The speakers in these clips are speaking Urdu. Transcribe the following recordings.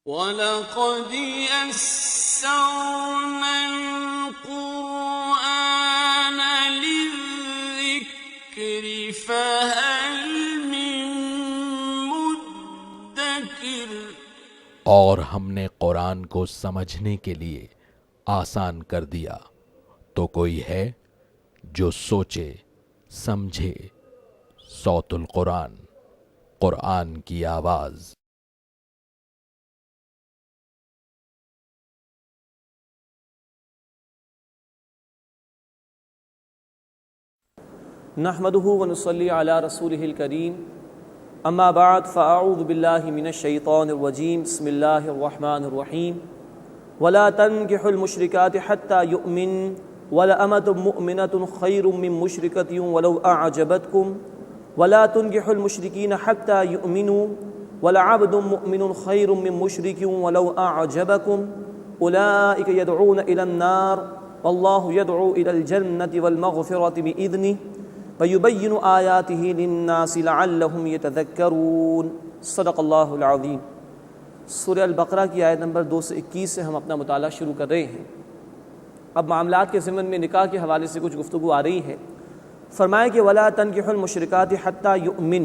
وَلَقَدْ يَسَّرْنَا الْقُرْآنَ لِلذِّكْرِ فَهَلْ مِن مُّدَّكِرٍ۔ اور ہم نے قرآن کو سمجھنے کے لیے آسان کر دیا، تو کوئی ہے جو سوچے سمجھے۔ صوت القرآن، قرآن کی آواز۔ نحمده ونصلي على رسوله الكريم، اما بعد فاعوذ بالله من الشيطان الرجيم، بسم الله الرحمن الرحيم۔ ولا تنكحوا المشركات حتى يؤمن ولأمة مؤمنة خير من مشركة ولو أعجبتكم ولا تنكحوا المشركين حتى يؤمنوا ولعبد مؤمن خير من مشرك ولو أعجبكم أولئك يدعون إلى النار والله يدعو إلى الجنة والمغفرة بإذنه وَيُبَيِّنُ آيَاتِهِ لِلنَّاسِ لَعَلَّهُمْ يَتَذَكَّرُونَ۔ صدق اللہ العظیم۔ سورہ البقرہ کی آیت نمبر 2 سے 21 سے ہم اپنا مطالعہ شروع کر رہے ہیں۔ اب معاملات کے ضمن میں نکاح کے حوالے سے کچھ گفتگو آ رہی ہے۔ فرمایا کہ وَلَا تَنْكِحُوا الْمُشْرِكَاتِ حَتَّى يُؤْمِنْ،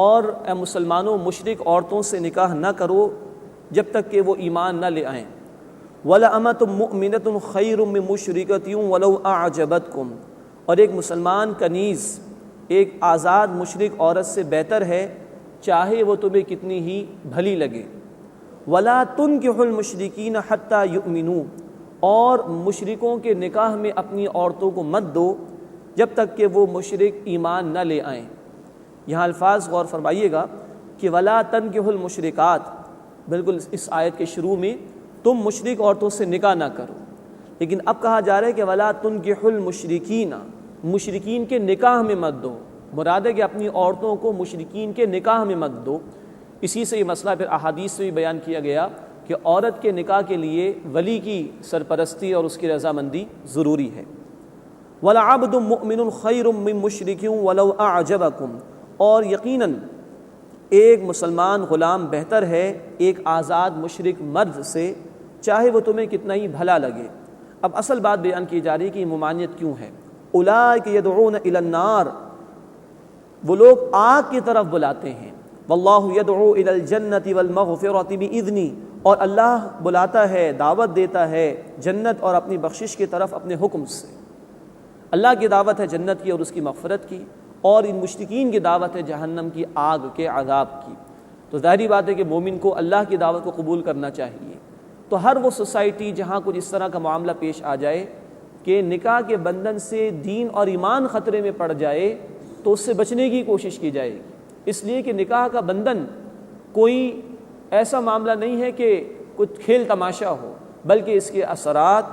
اور اے مسلمانوں مشرک عورتوں سے نکاح نہ کرو جب تک کہ وہ ایمان نہ لے آئیں۔ وَلَأَمَةٌ مُؤْمِنَةٌ خَيْرٌ مِّن مُشْرِكَةٍ وَلَوْ أَعْجَبَتْكُمْ، اور ایک مسلمان کنیز ایک آزاد مشرک عورت سے بہتر ہے چاہے وہ تمہیں کتنی ہی بھلی لگے۔ وَلَا تُنْكِحُوا الْمُشْرِكِينَ حَتَّى يُؤْمِنُوا، اور مشرکوں کے نکاح میں اپنی عورتوں کو مت دو جب تک کہ وہ مشرک ایمان نہ لے آئیں۔ یہاں الفاظ غور فرمائیے گا کہ وَلَا تَنْكِحُوا الْمُشْرِكَاتِ، بالکل اس آیت کے شروع میں تم مشرک عورتوں سے نکاح نہ کرو، لیکن اب کہا جا رہا ہے کہ وَلَا تُنْكِحُوا الْمُشْرِكِينَ، مشرکین کے نکاح میں مت دو۔ مراد ہے کہ اپنی عورتوں کو مشرکین کے نکاح میں مت دو۔ اسی سے یہ مسئلہ پھر احادیث سے بھی بیان کیا گیا کہ عورت کے نکاح کے لیے ولی کی سرپرستی اور اس کی رضامندی ضروری ہے۔ وَلَعَبْدٌ مُؤْمِنٌ خَيْرٌ مِّن مُشْرِكٍ وَلَوْ أَعْجَبَكُمْ، اور یقیناً ایک مسلمان غلام بہتر ہے ایک آزاد مشرک مرد سے چاہے وہ تمہیں کتنا ہی بھلا لگے۔ اب اصل بات بیان کی جا رہی ہے کہ یہ ممانعت کیوں ہے۔ اولئک یدعون الی النار، وہ لوگ آگ کی طرف بلاتے ہیں۔ واللہ یدعو الی الجنۃ والمغفرۃ بإذنہ، اور اللہ بلاتا ہے، دعوت دیتا ہے جنت اور اپنی بخشش کی طرف اپنے حکم سے۔ اللہ کی دعوت ہے جنت کی اور اس کی مغفرت کی، اور ان مشرکین کی دعوت ہے جہنم کی آگ کے عذاب کی۔ تو ظاہری بات ہے کہ مومن کو اللہ کی دعوت کو قبول کرنا چاہیے۔ تو ہر وہ سوسائٹی جہاں کچھ اس طرح کا معاملہ پیش آ جائے کہ نکاح کے بندھن سے دین اور ایمان خطرے میں پڑ جائے تو اس سے بچنے کی کوشش کی جائے گی، اس لیے کہ نکاح کا بندھن کوئی ایسا معاملہ نہیں ہے کہ کچھ کھیل تماشا ہو، بلکہ اس کے اثرات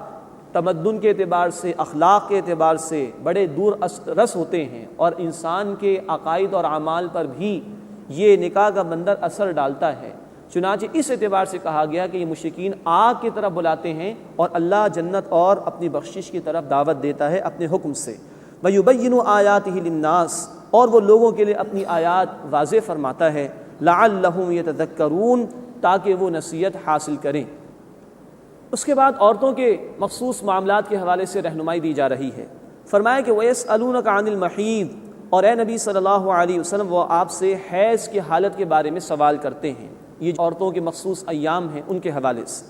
تمدن کے اعتبار سے، اخلاق کے اعتبار سے بڑے دور رس ہوتے ہیں، اور انسان کے عقائد اور اعمال پر بھی یہ نکاح کا بندھن اثر ڈالتا ہے۔ چنانچہ اس اعتبار سے کہا گیا کہ یہ مشرکین آگ کی طرف بلاتے ہیں اور اللہ جنت اور اپنی بخشش کی طرف دعوت دیتا ہے اپنے حکم سے۔ وَيُبَيِّنُ آيَاتِهِ لِلنَّاسِ، اور وہ لوگوں کے لیے اپنی آیات واضح فرماتا ہے، لَعَلَّهُمْ يَتَذَكَّرُونَ، تاکہ وہ نصیحت حاصل کریں۔ اس کے بعد عورتوں کے مخصوص معاملات کے حوالے سے رہنمائی دی جا رہی ہے۔ فرمایا کہ وَيَسْأَلُونَكَ عَنِ الْمَحِيضِ، اور اے نبی صلی اللہ علیہ وسلم وہ آپ سے حیض کی حالت کے بارے میں سوال کرتے ہیں۔ یہ عورتوں کے مخصوص ایام ہیں ان کے حوالے سے۔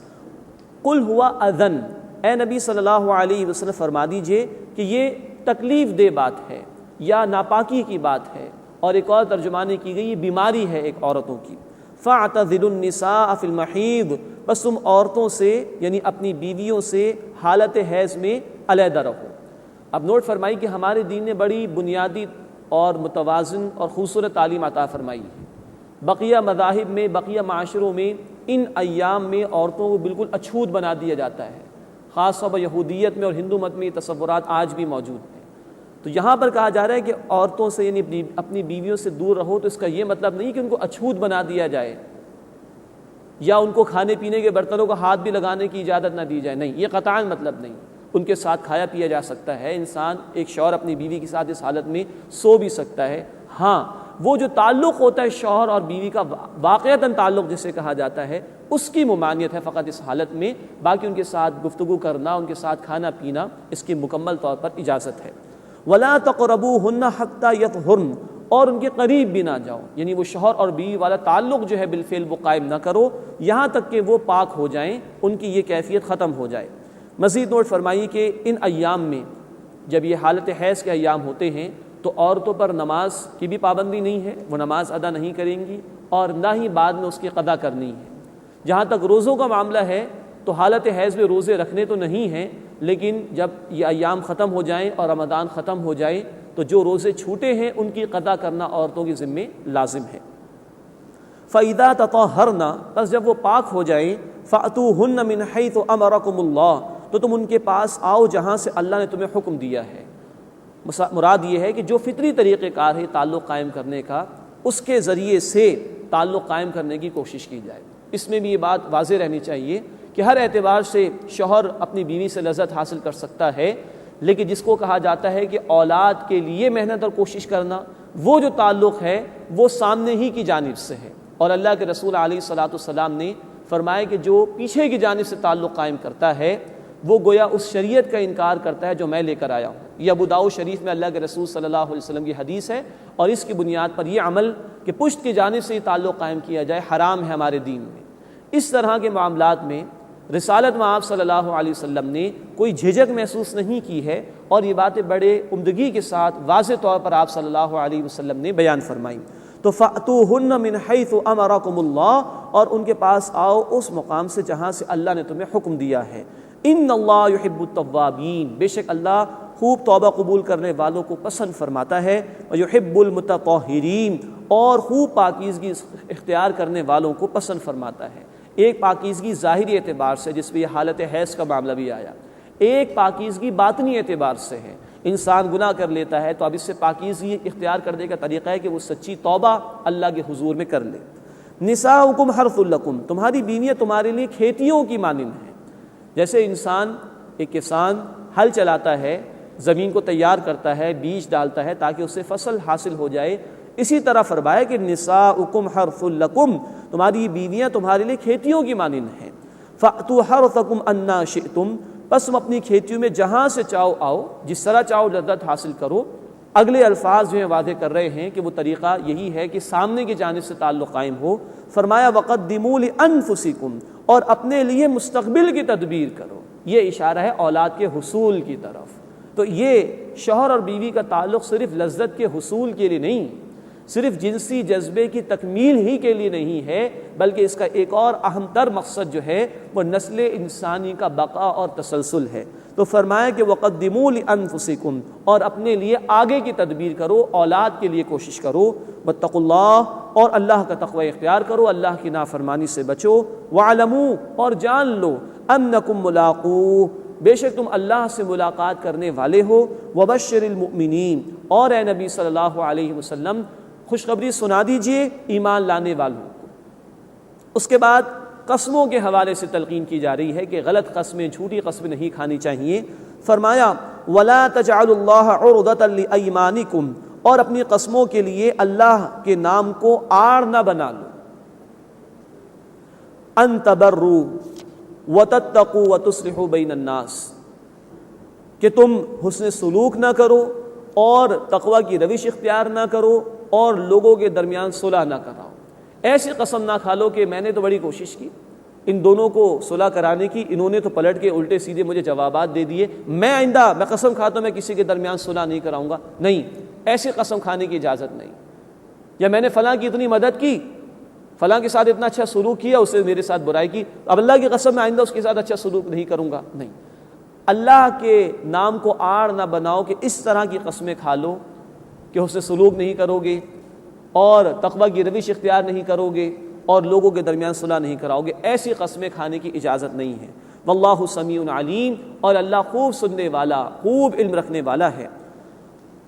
قُلْ هُوَ أَذًى، اے نبی صلی اللہ علیہ وسلم فرما دیجئے کہ یہ تکلیف دہ بات ہے یا ناپاکی کی بات ہے، اور ایک اور ترجمانے کی گئی یہ بیماری ہے ایک عورتوں کی۔ فَاعْتَزِلُوا النِّسَاءَ فِي الْمَحِيضِ، بس تم عورتوں سے یعنی اپنی بیویوں سے حالت حیض میں علیحدہ رہو۔ اب نوٹ فرمائی کہ ہمارے دین نے بڑی بنیادی اور متوازن اور خوبصورت تعلیم عطا فرمائی ہے۔ بقیہ مذاہب میں، بقیہ معاشروں میں ان ایام میں عورتوں کو بالکل اچھوت بنا دیا جاتا ہے، خاص طور پر یہودیت میں اور ہندو مت میں یہ تصورات آج بھی موجود ہیں۔ تو یہاں پر کہا جا رہا ہے کہ عورتوں سے یعنی اپنی بیویوں سے دور رہو، تو اس کا یہ مطلب نہیں کہ ان کو اچھوت بنا دیا جائے یا ان کو کھانے پینے کے برتنوں کا ہاتھ بھی لگانے کی اجازت نہ دی جائے، نہیں، یہ قطعاً مطلب نہیں۔ ان کے ساتھ کھایا پیا جا سکتا ہے، انسان ایک شوہر اپنی بیوی کے ساتھ اس حالت میں سو بھی سکتا ہے۔ ہاں، وہ جو تعلق ہوتا ہے شوہر اور بیوی کا واقعتاً تعلق جسے کہا جاتا ہے، اس کی ممانعت ہے فقط اس حالت میں، باقی ان کے ساتھ گفتگو کرنا، ان کے ساتھ کھانا پینا اس کی مکمل طور پر اجازت ہے۔ وَلَا تَقْرَبُوهُنَّ حَتَّى يَطْهُرْنَ، اور ان کے قریب بھی نہ جاؤ، یعنی وہ شوہر اور بیوی والا تعلق جو ہے بالفعل وہ قائم نہ کرو یہاں تک کہ وہ پاک ہو جائیں، ان کی یہ کیفیت ختم ہو جائے۔ مزید نوٹ فرمائیے کہ ان ایام میں جب یہ حالت حیض کے ایام ہوتے ہیں تو عورتوں پر نماز کی بھی پابندی نہیں ہے، وہ نماز ادا نہیں کریں گی اور نہ ہی بعد میں اس کی قضا کرنی ہے۔ جہاں تک روزوں کا معاملہ ہے تو حالت حیض میں روزے رکھنے تو نہیں ہیں، لیکن جب یہ ایام ختم ہو جائیں اور رمضان ختم ہو جائے تو جو روزے چھوٹے ہیں ان کی قضا کرنا عورتوں کے ذمے لازم ہے۔ فَإِذَا تَطَهَّرْنَ، بس جب وہ پاک ہو جائیں، فَأْتُوهُنَّ مِنْ حَيْثُ أَمَرَكُمُ اللَّهُ، تو تم ان کے پاس آؤ جہاں سے اللہ نے تمہیں حکم دیا ہے۔ مراد یہ ہے کہ جو فطری طریقہ کار ہے تعلق قائم کرنے کا، اس کے ذریعے سے تعلق قائم کرنے کی کوشش کی جائے۔ اس میں بھی یہ بات واضح رہنی چاہیے کہ ہر اعتبار سے شوہر اپنی بیوی سے لذت حاصل کر سکتا ہے، لیکن جس کو کہا جاتا ہے کہ اولاد کے لیے محنت اور کوشش کرنا، وہ جو تعلق ہے وہ سامنے ہی کی جانب سے ہے، اور اللہ کے رسول علیہ الصلاۃ والسلام نے فرمایا کہ جو پیچھے کی جانب سے تعلق قائم کرتا ہے وہ گویا اس شریعت کا انکار کرتا ہے جو میں لے کر آیا ہوں۔ یہ ابو داؤد شریف میں اللہ کے رسول صلی اللہ علیہ وسلم کی حدیث ہے، اور اس کی بنیاد پر یہ عمل کہ پشت کی جانب سے یہ تعلق قائم کیا جائے حرام ہے ہمارے دین میں۔ اس طرح کے معاملات میں رسالت میں آپ صلی اللہ علیہ وسلم نے کوئی جھجک محسوس نہیں کی ہے، اور یہ باتیں بڑے عمدگی کے ساتھ واضح طور پر آپ صلی اللہ علیہ وسلم نے بیان فرمائیں۔ تو فَأْتُوهُنَّ مِنْ حَيْثُ أَمَرَكُمُ اللَّهُ، اور ان کے پاس آؤ اس مقام سے جہاں سے اللہ نے تمہیں حکم دیا ہے۔ ان اللہ یحب التوابین، بے شک اللہ خوب توبہ قبول کرنے والوں کو پسند فرماتا ہے، ویحب المتطہرین، اور خوب پاکیزگی اختیار کرنے والوں کو پسند فرماتا ہے۔ ایک پاکیزگی ظاہری اعتبار سے جس میں یہ حالت حیض کا معاملہ بھی آیا، ایک پاکیزگی باطنی اعتبار سے ہے۔ انسان گناہ کر لیتا ہے تو اب اس سے پاکیزگی اختیار کرنے کا طریقہ ہے کہ وہ سچی توبہ اللہ کے حضور میں کر لے۔ نساؤکم حرث لکم، تمہاری بیویاں تمہارے لیے کھیتیوں کی مانند ہیں۔ جیسے ایک کسان ہل چلاتا ہے، زمین کو تیار کرتا ہے، بیج ڈالتا ہے تاکہ اسے فصل حاصل ہو جائے، اسی طرح فرمایا کہ نساؤکم حرث لکم، تمہاری بیویاں تمہارے لیے کھیتیوں کی مانند ہیں۔ فأتوا حرثکم انا شئتم، بس تم اپنی کھیتیوں میں جہاں سے چاہو آؤ، جس طرح چاہو لذت حاصل کرو۔ اگلے الفاظ جو ہیں واضح کر رہے ہیں کہ وہ طریقہ یہی ہے کہ سامنے کی جانب سے تعلق قائم ہو۔ فرمایا وقدموا لانفسکم، اور اپنے لیے مستقبل کی تدبیر کرو۔ یہ اشارہ ہے اولاد کے حصول کی طرف۔ تو یہ شوہر اور بیوی کا تعلق صرف لذت کے حصول کے لیے نہیں، صرف جنسی جذبے کی تکمیل ہی کے لیے نہیں ہے، بلکہ اس کا ایک اور اہم تر مقصد جو ہے وہ نسل انسانی کا بقا اور تسلسل ہے۔ تو فرمایا کہ وقدموا لانفسکم، اور اپنے لیے آگے کی تدبیر کرو، اولاد کے لیے کوشش کرو۔ واتقوا اللہ، اور اللہ کا تقوی اختیار کرو، اللہ کی نافرمانی سے بچو۔ واعلموا، اور جان لو، انکم ملاقوہ، بے شک تم اللہ سے ملاقات کرنے والے ہو۔ وبشر المؤمنین، اور اے نبی صلی اللہ علیہ وسلم خوشخبری سنا دیجئے ایمان لانے والوں کو۔ اس کے بعد قسموں کے حوالے سے تلقین کی جا رہی ہے کہ غلط قسمیں، جھوٹی قسمیں نہیں کھانی چاہیے۔ فرمایا وَلَا تَجْعَلُوا اللَّهَ عُرْضَةً لِأَيْمَانِكُمْ، اور اپنی قسموں کے لیے اللہ کے نام کو آڑ نہ بنا لو۔ أَن تَبَرُّوا وَتَتَّقُوا وَتُصْلِحُوا بَيْنَ النَّاسِ، کہ تم حسن سلوک نہ کرو اور تقوی کی روش اختیار نہ کرو اور لوگوں کے درمیان صلح نہ کراؤ۔ ایسی قسم نہ کھا لو کہ میں نے تو بڑی کوشش کی ان دونوں کو صلح کرانے کی، انہوں نے تو پلٹ کے الٹے سیدھے مجھے جوابات دے دیے، میں آئندہ میں قسم کھاتا ہوں میں کسی کے درمیان صلح نہیں کراؤں گا۔ نہیں، ایسی قسم کھانے کی اجازت نہیں۔ یا میں نے فلاں کی اتنی مدد کی، فلاں کے ساتھ اتنا اچھا سلوک کیا، اس نے میرے ساتھ برائی کی، اب اللہ کی قسم میں آئندہ اس کے ساتھ اچھا سلوک نہیں کروں گا۔ نہیں، اللہ کے نام کو آڑ نہ بناؤ کہ اس طرح کی قسمیں کھا لو کہ اس سے سلوک نہیں کرو گے اور تقوی کی روش اختیار نہیں کرو گے اور لوگوں کے درمیان صلح نہیں کراؤ گے۔ ایسی قسمیں کھانے کی اجازت نہیں ہے۔ واللہ سمیع علیم، اور اللہ خوب سننے والا، خوب علم رکھنے والا ہے۔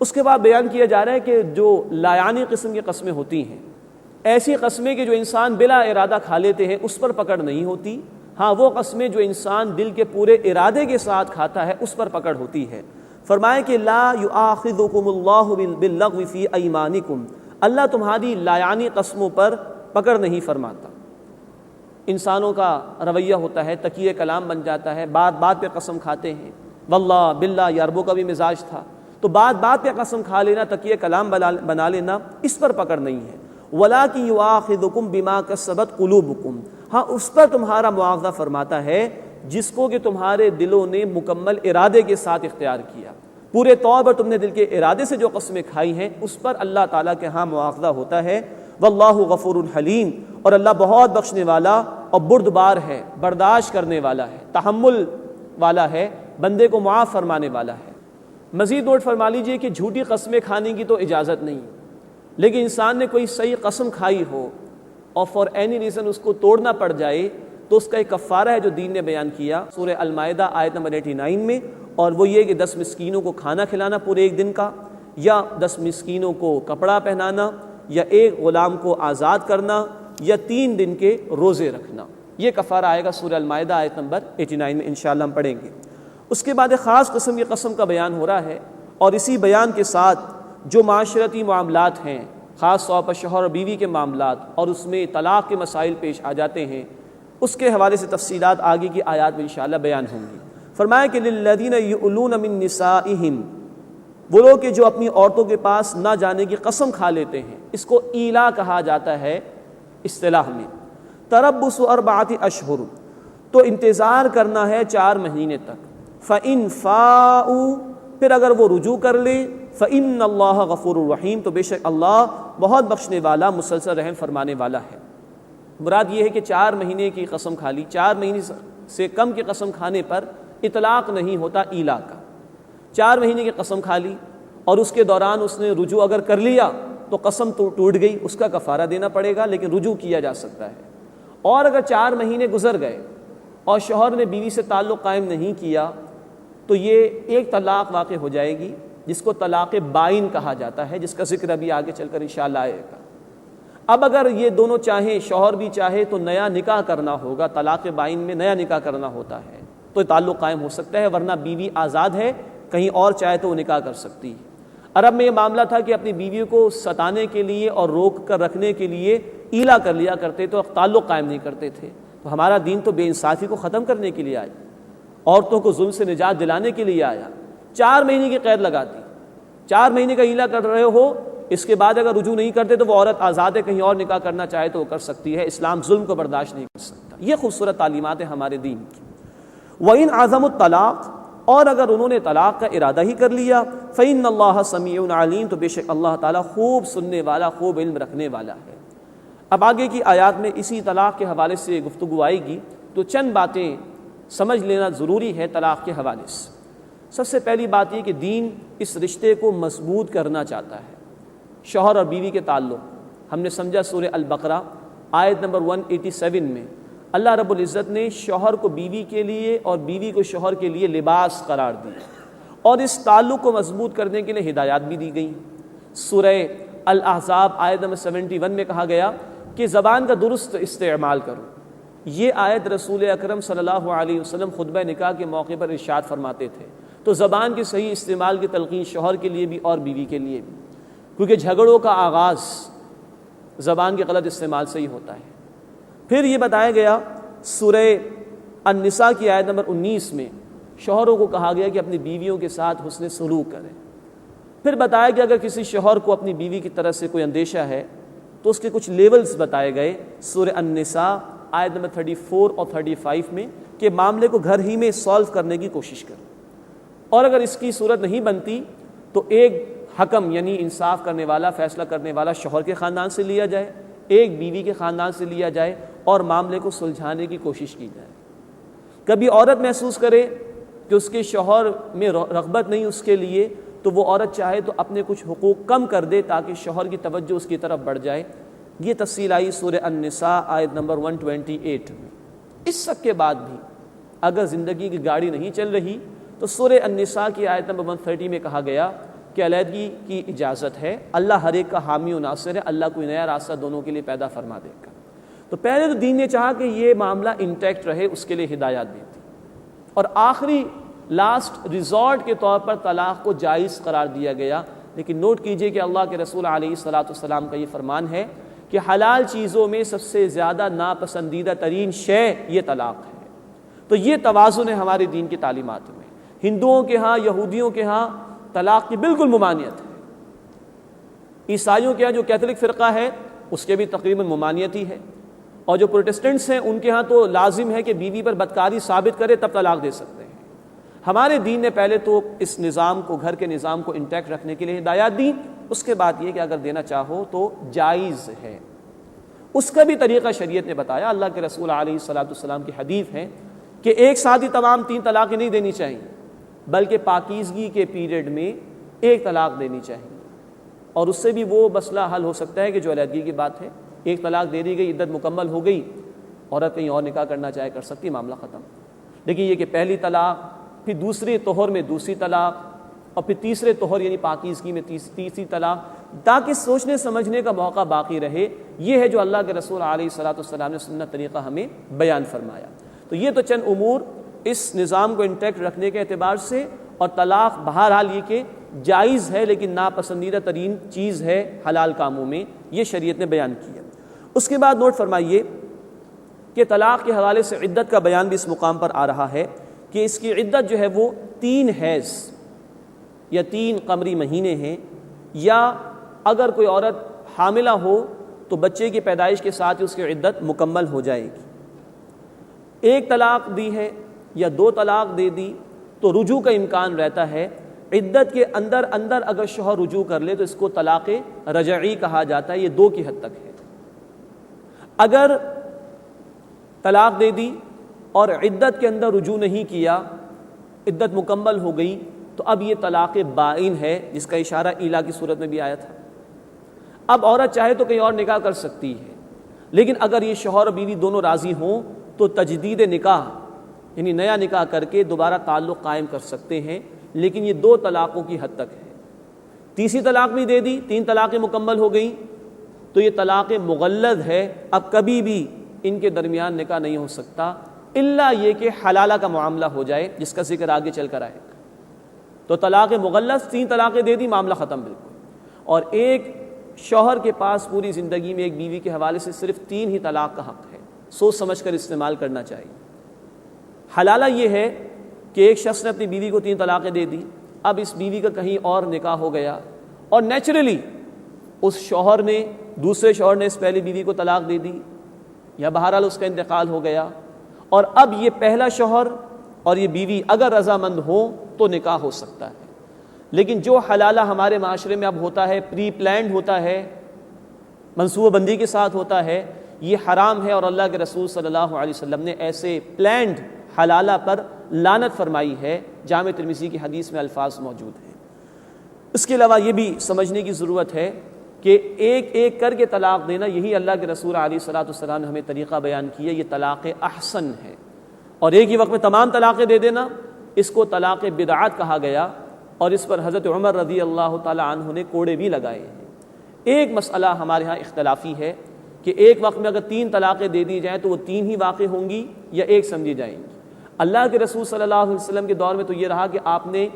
اس کے بعد بیان کیا جا رہا ہے کہ جو لایانی قسم کی قسمیں ہوتی ہیں، ایسی قسمیں کہ جو انسان بلا ارادہ کھا لیتے ہیں، اس پر پکڑ نہیں ہوتی۔ ہاں، وہ قسمیں جو انسان دل کے پورے ارادے کے ساتھ کھاتا ہے اس پر پکڑ ہوتی ہے۔ فرمائے کہ لا یؤاخذکم اللہ باللغو فی ایمانکم، اللہ تمہاری لایانی قسموں پر پکڑ نہیں فرماتا۔ انسانوں کا رویہ ہوتا ہے، تکیہ کلام بن جاتا ہے، بات بات پہ قسم کھاتے ہیں، واللہ باللہ، یہ عربوں کا بھی مزاج تھا، تو بات بات پہ قسم کھا لینا، تکیہ کلام بنا لینا، اس پر پکڑ نہیں ہے۔ وَلَٰكِن يُؤَاخِذُكُم بِمَا كَسَّبَتْ قُلُوبُكُم، ہاں اس پر تمہارا معاوضہ فرماتا ہے جس کو کہ تمہارے دلوں نے مکمل ارادے کے ساتھ اختیار کیا، پورے طور پر تم نے دل کے ارادے سے جو قسمیں کھائی ہیں اس پر اللہ تعالیٰ کے ہاں معاوضہ ہوتا ہے۔ واللہ غفور حلیم، اور اللہ بہت بخشنے والا اور بردبار ہے، برداشت کرنے والا ہے، تحمل والا ہے، بندے کو معاف فرمانے والا ہے۔ مزید نوٹ فرما لیجئے کہ جھوٹی قسمیں کھانے کی تو اجازت نہیں، لیکن انسان نے کوئی صحیح قسم کھائی ہو اور فار اینی ریزن اس کو توڑنا پڑ جائے تو اس کا ایک کفارہ ہے جو دین نے بیان کیا سورہ المائدہ آیت نمبر 89 میں، اور وہ یہ کہ 10 مسکینوں کو کھانا کھلانا پورے ایک دن کا، یا 10 مسکینوں کو کپڑا پہنانا، یا ایک غلام کو آزاد کرنا، یا 3 دن کے روزے رکھنا۔ یہ کفارہ آئے گا سورہ المائدہ آیت نمبر 89 میں، انشاءاللہ ہم پڑھیں گے۔ اس کے بعد ایک خاص قسم کی قسم کا بیان ہو رہا ہے، اور اسی بیان کے ساتھ جو معاشرتی معاملات ہیں، خاص طور پر شوہر اور بیوی کے معاملات، اور اس میں طلاق کے مسائل پیش آ جاتے ہیں، اس کے حوالے سے تفصیلات آگے کی آیات میں انشاءاللہ بیان ہوں گی۔ فرمایا کہ للذین یؤلون من نسائہم، وہ لوگ کہ جو اپنی عورتوں کے پاس نہ جانے کی قسم کھا لیتے ہیں، اس کو ایلا کہا جاتا ہے اصطلاح میں۔ تربص 4 اشہر، تو انتظار کرنا ہے 4 مہینے تک۔ فَإِن فَاءُوا، پھر اگر وہ رجوع کر لے، فَإِنَّ اللَّهَ غَفُورٌ رَحِيمٌ، تو بے شک اللہ بہت بخشنے والا، مسلسل رحم فرمانے والا ہے۔ مراد یہ ہے کہ 4 مہینے کی قسم کھا لی، 4 مہینے سے کم کی قسم کھانے پر اطلاق نہیں ہوتا ایلا کا۔ 4 مہینے کی قسم کھا لی اور اس کے دوران اس نے رجوع اگر کر لیا تو قسم تو ٹوٹ گئی، اس کا کفارہ دینا پڑے گا، لیکن رجوع کیا جا سکتا ہے۔ اور اگر 4 مہینے گزر گئے اور شوہر نے بیوی سے تعلق قائم نہیں کیا تو یہ ایک طلاق واقع ہو جائے گی، جس کو طلاق بائن کہا جاتا ہے، جس کا ذکر ابھی آگے چل کر انشاءاللہ آئے گا۔ اب اگر یہ دونوں چاہیں، شوہر بھی چاہے تو نیا نکاح کرنا ہوگا، طلاق بائن میں نیا نکاح کرنا ہوتا ہے تو تعلق قائم ہو سکتا ہے، ورنہ بیوی آزاد ہے، کہیں اور چاہے تو وہ نکاح کر سکتی ہے۔ عرب میں یہ معاملہ تھا کہ اپنی بیوی کو ستانے کے لیے اور روک کر رکھنے کے لیے ایلا کر لیا کرتے تو تعلق قائم نہیں کرتے تھے۔ تو ہمارا دین تو بے انصافی کو ختم کرنے کے لیے آیا، عورتوں کو ظلم سے نجات دلانے کے لیے آیا۔ 4 مہینے کی قید لگا دی، 4 مہینے کا ایلا کر رہے ہو، اس کے بعد اگر رجوع نہیں کرتے تو وہ عورت آزاد ہے، کہیں اور نکاح کرنا چاہے تو وہ کر سکتی ہے۔ اسلام ظلم کو برداشت نہیں کر سکتا۔ یہ خوبصورت تعلیمات ہیں ہمارے دین کی۔ وَإِنْ عَزَمُوا الطَّلَاقَ، اور اگر انہوں نے طلاق کا ارادہ ہی کر لیا، فَإِنَّ اللَّهَ سَمِيعٌ عَلِيمٌ، تو بے شک اللہ تعالیٰ خوب سننے والا، خوب علم رکھنے والا ہے۔ اب آگے کی آیات میں اسی طلاق کے حوالے سے گفتگو آئے گی، تو چند باتیں سمجھ لینا ضروری ہے طلاق کے حوالے سے۔ سب سے پہلی بات یہ کہ دین اس رشتے کو مضبوط کرنا چاہتا ہے، شوہر اور بیوی کے تعلق۔ ہم نے سمجھا سورہ البقرہ آیت نمبر 187 میں اللہ رب العزت نے شوہر کو بیوی کے لیے اور بیوی کو شوہر کے لیے لباس قرار دی، اور اس تعلق کو مضبوط کرنے کے لیے ہدایات بھی دی گئی۔ سورہ الاحزاب آیت نمبر 71 میں کہا گیا کہ زبان کا درست استعمال کرو۔ یہ آیت رسول اکرم صلی اللہ علیہ وسلم خطبہ نکاح کے موقع پر ارشاد فرماتے تھے۔ تو زبان کے صحیح استعمال کی تلقین شوہر کے لیے بھی اور بیوی کے لیے بھی، کیونکہ جھگڑوں کا آغاز زبان کے غلط استعمال سے ہی ہوتا ہے۔ پھر یہ بتایا گیا سورہ النساء کی آیت نمبر 19 میں شوہروں کو کہا گیا کہ اپنی بیویوں کے ساتھ حسن سلوک کریں۔ پھر بتایا کہ اگر کسی شوہر کو اپنی بیوی کی طرف سے کوئی اندیشہ ہے تو اس کے کچھ لیولز بتائے گئے سورہ النساء آیت نمبر 34 اور 35 میں، کہ معاملے کو گھر ہی میں سالو کرنے کی کوشش کریں، اور اگر اس کی صورت نہیں بنتی تو ایک حکم یعنی انصاف کرنے والا، فیصلہ کرنے والا شوہر کے خاندان سے لیا جائے، ایک بیوی کے خاندان سے لیا جائے، اور معاملے کو سلجھانے کی کوشش کی جائے۔ کبھی عورت محسوس کرے کہ اس کے شوہر میں رغبت نہیں اس کے لیے، تو وہ عورت چاہے تو اپنے کچھ حقوق کم کر دے تاکہ شوہر کی توجہ اس کی طرف بڑھ جائے۔ یہ تفصیل آئی سورہ النساء آیت نمبر 128 میں۔ اس سب کے بعد بھی اگر زندگی کی گاڑی نہیں چل رہی تو سورہ النساء کی آیت نمبر 130 میں کہا گیا کہ علیحدگی کی اجازت ہے، اللہ ہر ایک کا حامی و ناصر ہے، اللہ کوئی نیا راستہ دونوں کے لیے پیدا فرما دے گا۔ تو پہلے تو دین نے چاہا کہ یہ معاملہ انٹیکٹ رہے، اس کے لیے ہدایات دی تھی، اور آخری لاسٹ ریزورٹ کے طور پر طلاق کو جائز قرار دیا گیا لیکن نوٹ کیجئے کہ اللہ کے رسول علیہ السلام کا یہ فرمان ہے کہ حلال چیزوں میں سب سے زیادہ ناپسندیدہ ترین شے یہ طلاق ہے۔ تو یہ توازن ہے ہمارے دین کی تعلیمات میں۔ ہندوؤں کے ہاں، یہودیوں کے ہاں طلاق کی بالکل ممانعت ہے، عیسائیوں کے ہاں جو کیتھولک فرقہ ہے اس کے بھی تقریباً ممانعت ہی ہے، اور جو پروٹسٹنٹس ہیں ان کے ہاں تو لازم ہے کہ بیوی پر بدکاری ثابت کرے تب طلاق دے سکتے ہیں۔ ہمارے دین نے پہلے تو اس نظام کو، گھر کے نظام کو انٹیکٹ رکھنے کے لیے ہدایات دی، اس کے بعد یہ کہ اگر دینا چاہو تو جائز ہے، اس کا بھی طریقہ شریعت نے بتایا۔ اللہ کے رسول علیہ السلام کی حدیث ہے کہ ایک ساتھ ہی تمام 3 طلاقیں نہیں دینی چاہیے، بلکہ پاکیزگی کے پیریڈ میں 1 طلاق دینی چاہیے، اور اس سے بھی وہ مسئلہ حل ہو سکتا ہے کہ جو علیحدگی کی بات ہے، 1 طلاق دے دی گئی، عدت مکمل ہو گئی، عورت کہیں اور نکاح کرنا چاہے کر سکتی، معاملہ ختم۔ لیکن یہ کہ پہلی طلاق، پھر دوسرے طہر میں دوسری طلاق، اور پھر تیسرے طہر یعنی پاکیزگی میں تیسری طلاق، تاکہ سوچنے سمجھنے کا موقع باقی رہے، یہ ہے جو اللہ کے رسول علیہ السلام نے سنت طریقہ ہمیں بیان فرمایا۔ تو یہ تو چند امور اس نظام کو انٹیکٹ رکھنے کے اعتبار سے، اور طلاق بہرحال یہ کہ جائز ہے لیکن ناپسندیدہ ترین چیز ہے حلال کاموں میں، یہ شریعت نے بیان کیا۔ اس کے بعد نوٹ فرمائیے کہ طلاق کے حوالے سے عدت کا بیان بھی اس مقام پر آ رہا ہے کہ اس کی عدت جو ہے وہ 3 حیض یا 3 قمری مہینے ہیں، یا اگر کوئی عورت حاملہ ہو تو بچے کی پیدائش کے ساتھ ہی اس کی عدت مکمل ہو جائے گی۔ 1 طلاق دی ہے یا 2 طلاق دے دی تو رجوع کا امکان رہتا ہے۔ عدت کے اندر اگر شوہر رجوع کر لے تو اس کو طلاق رجعی کہا جاتا ہے، یہ 2 کی حد تک ہے۔ اگر طلاق دے دی اور عدت کے اندر رجوع نہیں کیا، عدت مکمل ہو گئی، تو اب یہ طلاق بائن ہے، جس کا اشارہ ایلا کی صورت میں بھی آیا تھا۔ اب عورت چاہے تو کہیں اور نکاح کر سکتی ہے، لیکن اگر یہ شوہر اور بیوی دونوں راضی ہوں تو تجدید نکاح یعنی نیا نکاح کر کے دوبارہ تعلق قائم کر سکتے ہیں، لیکن یہ 2 طلاقوں کی حد تک ہے۔ تیسری طلاق بھی دے دی، 3 طلاقیں مکمل ہو گئیں، تو یہ طلاق مغلظ ہے، اب کبھی بھی ان کے درمیان نکاح نہیں ہو سکتا، الا یہ کہ حلالہ کا معاملہ ہو جائے، جس کا ذکر آگے چل کر آئے گا۔ تو طلاق مغلظ 3 طلاقیں دے دی، معاملہ ختم بالکل۔ اور ایک شوہر کے پاس پوری زندگی میں ایک بیوی کے حوالے سے صرف 3 ہی طلاق کا حق ہے، سوچ سمجھ کر استعمال کرنا چاہیے۔ حلالہ یہ ہے کہ ایک شخص نے اپنی بیوی کو 3 طلاقیں دے دی، اب اس بیوی کا کہیں اور نکاح ہو گیا، اور نیچرلی اس شوہر نے، دوسرے شوہر نے اس پہلی بیوی کو طلاق دے دی، یا بہرحال اس کا انتقال ہو گیا، اور اب یہ پہلا شوہر اور یہ بیوی اگر رضامند ہوں تو نکاح ہو سکتا ہے۔ لیکن جو حلالہ ہمارے معاشرے میں اب ہوتا ہے، پری پلانڈ ہوتا ہے، منصوبہ بندی کے ساتھ ہوتا ہے، یہ حرام ہے، اور اللہ کے رسول صلی اللہ علیہ وسلم نے ایسے پلانڈ حلالہ پر لعنت فرمائی ہے، جامع ترمذی کی حدیث میں الفاظ موجود ہیں۔ اس کے علاوہ یہ بھی سمجھنے کی ضرورت ہے کہ ایک ایک کر کے طلاق دینا، یہی اللہ کے رسول علیہ السلام نے ہمیں طریقہ بیان کیا، یہ طلاق احسن ہے، اور ایک ہی وقت میں تمام طلاقیں دے دینا، اس کو طلاق بدعات کہا گیا، اور اس پر حضرت عمر رضی اللہ تعالی عنہ نے کوڑے بھی لگائے ہیں۔ ایک مسئلہ ہمارے ہاں اختلافی ہے کہ ایک وقت میں اگر 3 طلاقیں دے دی جائیں تو وہ 3 ہی واقع ہوں گی یا ایک سمجھی جائیں گی۔ اللہ کے رسول صلی اللہ علیہ وسلم کے دور میں تو یہ رہا کہ آپ نے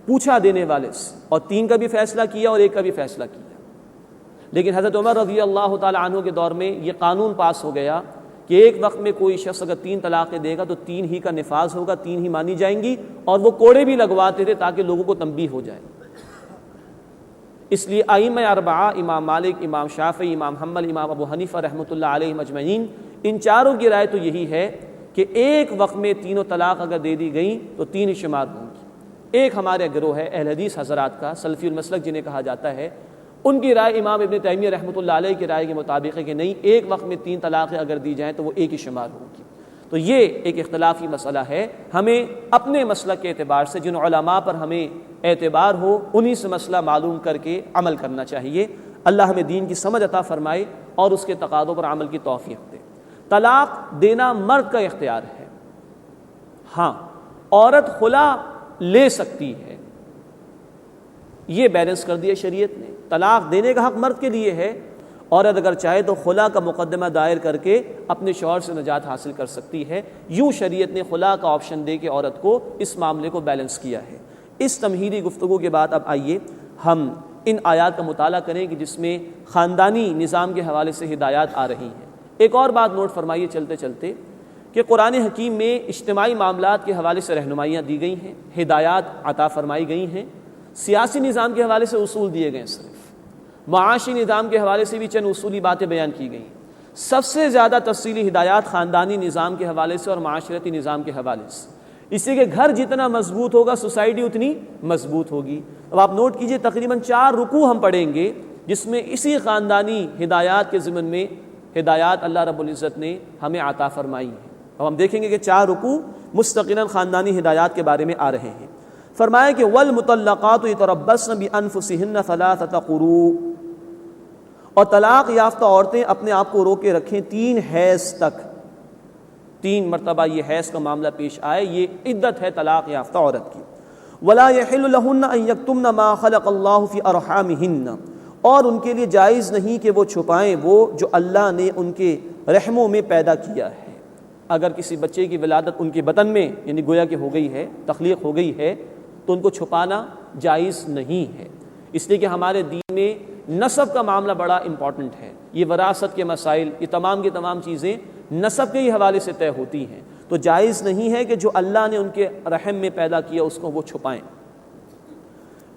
پوچھا دینے والے سے، اور 3 کا بھی فیصلہ کیا اور 1 کا بھی فیصلہ کیا، لیکن حضرت عمر رضی اللہ تعالی عنہ کے دور میں یہ قانون پاس ہو گیا کہ ایک وقت میں کوئی شخص اگر 3 طلاقیں دے گا تو 3 ہی کا نفاذ ہوگا، 3 ہی مانی جائیں گی، اور وہ کوڑے بھی لگواتے تھے تاکہ لوگوں کو تنبیہ ہو جائے۔ اس لیے ائمہ 4 امام مالک، امام شافعی، امام حنبل، امام ابو حنیفہ رحمۃ اللہ علیہ مجمعین، ان چاروں کی رائے تو یہی ہے کہ ایک وقت میں 3 طلاق اگر دے دی گئیں تو 3 ہی شمار ہوں گی۔ ایک ہمارے گروہ ہے اہل حدیث حضرات کا، سلفی المسلک جنہیں کہا جاتا ہے، ان کی رائے امام ابن تیمیہ رحمۃ اللہ علیہ کی رائے کے مطابق ہے کہ نہیں، ایک وقت میں 3 طلاقیں اگر دی جائیں تو وہ 1 ہی شمار ہوگی۔ تو یہ ایک اختلافی مسئلہ ہے، ہمیں اپنے مسلک کے اعتبار سے جن علماء پر ہمیں اعتبار ہو انہی سے مسئلہ معلوم کر کے عمل کرنا چاہیے۔ اللہ ہمیں دین کی سمجھ عطا فرمائے اور اس کے تقاضوں پر عمل کی توفیق دے۔ طلاق دینا مرد کا اختیار ہے، ہاں عورت خلا لے سکتی ہے، یہ بیلنس کر دیا شریعت نے۔ طلاق دینے کا حق مرد کے لیے ہے، عورت اگر چاہے تو خلا کا مقدمہ دائر کر کے اپنے شوہر سے نجات حاصل کر سکتی ہے۔ یوں شریعت نے خلا کا آپشن دے کے عورت کو اس معاملے کو بیلنس کیا ہے۔ اس تمہیدی گفتگو کے بعد اب آئیے ہم ان آیات کا مطالعہ کریں کہ جس میں خاندانی نظام کے حوالے سے ہدایات آ رہی ہیں۔ ایک اور بات نوٹ فرمائیے چلتے چلتے کہ قرآن حکیم میں اجتماعی معاملات کے حوالے سے رہنمائیاں دی گئی ہیں، ہدایات عطا فرمائی گئی ہیں، سیاسی نظام کے حوالے سے اصول دیے گئے ہیں، صرف معاشی نظام کے حوالے سے بھی چند اصولی باتیں بیان کی گئی ہیں۔ سب سے زیادہ تفصیلی ہدایات خاندانی نظام کے حوالے سے اور معاشرتی نظام کے حوالے سے، اس لیے کہ گھر جتنا مضبوط ہوگا سوسائٹی اتنی مضبوط ہوگی۔ اب آپ نوٹ کیجئے تقریباً 4 رکوع ہم پڑھیں گے جس میں اسی خاندانی ہدایات کے ضمن میں ہدایات اللہ رب العزت نے ہمیں عطا فرمائی ہیں۔ اب ہم دیکھیں گے کہ 4 رکوع مستقلاً خاندانی ہدایات کے بارے میں آ رہے ہیں۔ فرمایا کہ والمطلقات یتربصن بانفسہن 3 قروء، اور طلاق یافتہ عورتیں اپنے آپ کو روکے رکھیں 3 حیض تک، 3 مرتبہ یہ حیض کا معاملہ پیش آئے، یہ عدت ہے طلاق یافتہ عورت کی۔ ولا يحل لهن ان يكتمن ما خلق الله في ارحامهن، اور ان کے لیے جائز نہیں کہ وہ چھپائیں وہ جو اللہ نے ان کے رحموں میں پیدا کیا ہے۔ اگر کسی بچے کی ولادت ان کے بطن میں یعنی گویا کہ ہو گئی ہے، تخلیق ہو گئی ہے، تو ان کو چھپانا جائز نہیں ہے، اس لیے کہ ہمارے دین میں نسب کا معاملہ بڑا امپورٹنٹ ہے۔ یہ وراثت کے مسائل، یہ تمام کی تمام چیزیں نسب کے ہی حوالے سے طے ہوتی ہیں، تو جائز نہیں ہے کہ جو اللہ نے ان کے رحم میں پیدا کیا اس کو وہ چھپائیں۔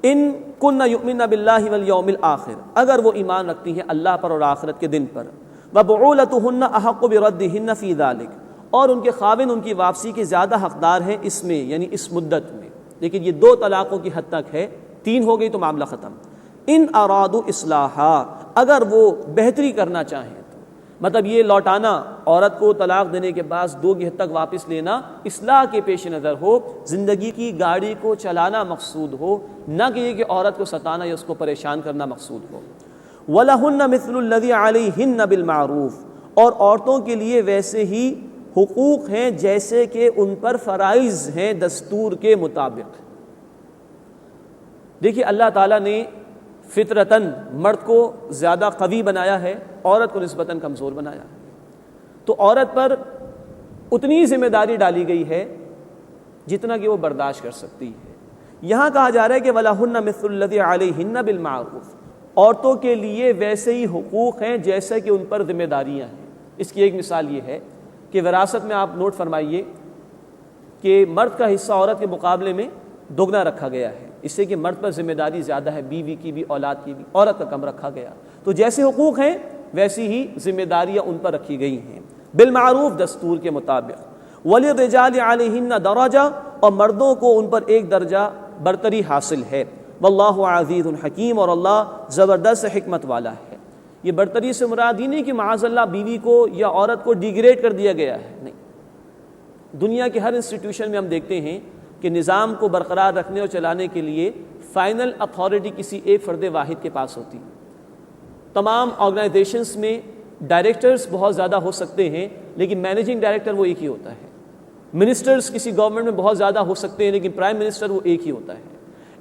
ان کن یؤمن باللہ والیوم الآخر، اگر وہ ایمان رکھتی ہیں اللہ پر اور آخرت کے دن پر، وبعولتہن احق بردہن فی ذلک، اور ان کے خاوند ان کی واپسی کے زیادہ حقدار ہیں اس میں یعنی اس مدت میں، لیکن یہ 2 طلاقوں کی حد تک ہے، 3 ہو گئی تو معاملہ ختم۔ ان ارادوا اصلاحا، اگر وہ بہتری کرنا چاہیں تو مطلب یہ لوٹانا، عورت کو طلاق دینے کے بعد 2 کی حد تک واپس لینا اصلاح کے پیش نظر ہو، زندگی کی گاڑی کو چلانا مقصود ہو، نہ کہ یہ کہ عورت کو ستانا یا اس کو پریشان کرنا مقصود ہو۔ وَلَهُنَّ مِثْلُ الَّذِي عَلَيْهِنَّ بِالْمَعْرُوفِ، اور عورتوں کے لیے ویسے ہی حقوق ہیں جیسے کہ ان پر فرائض ہیں دستور کے مطابق۔ دیکھیے اللہ تعالیٰ نے فطرتاً مرد کو زیادہ قوی بنایا ہے، عورت کو نسبتاً کمزور بنایا ہے، تو عورت پر اتنی ذمہ داری ڈالی گئی ہے جتنا کہ وہ برداشت کر سکتی ہے۔ یہاں کہا جا رہا ہے کہ وَلَهُنَّ مِثْلُ الَّذِي عَلَيْهِنَّ بِالْمَعْرُوفِ، عورتوں کے لیے ویسے ہی حقوق ہیں جیسے کہ ان پر ذمہ داریاں ہیں۔ اس کی ایک مثال یہ ہے کہ وراثت میں آپ نوٹ فرمائیے کہ مرد کا حصہ عورت کے مقابلے میں دوگنا رکھا گیا ہے، اس سے کہ مرد پر ذمہ داری زیادہ ہے، بیوی کی بھی اولاد کی بھی، عورت کا کم رکھا گیا، تو جیسے حقوق ہیں ویسی ہی ذمہ داریاں ان پر رکھی گئی ہیں بالمعروف دستور کے مطابق۔ وَلِلرِّجَالِ عَلَيْهِنَّ دَرَجَةٌ، اور مردوں کو ان پر ایک درجہ برتری حاصل ہے۔ واللہ عزیز حکیم، اور اللہ زبردست حکمت والا ہے۔ یہ برتری سے مراد یہ نہیں کہ معاذ اللہ بیوی کو یا عورت کو ڈیگریڈ کر دیا گیا ہے، نہیں، دنیا کے ہر انسٹیٹیوشن میں ہم دیکھتے ہیں کہ نظام کو برقرار رکھنے اور چلانے کے لیے فائنل اتھارٹی کسی ایک فرد واحد کے پاس ہوتی ہے۔ تمام آرگنائزیشنز میں ڈائریکٹرز بہت زیادہ ہو سکتے ہیں لیکن مینیجنگ ڈائریکٹر وہ ایک ہی ہوتا ہے، منسٹرز کسی گورنمنٹ میں بہت زیادہ ہو سکتے ہیں لیکن پرائم منسٹر وہ ایک ہی ہوتا ہے۔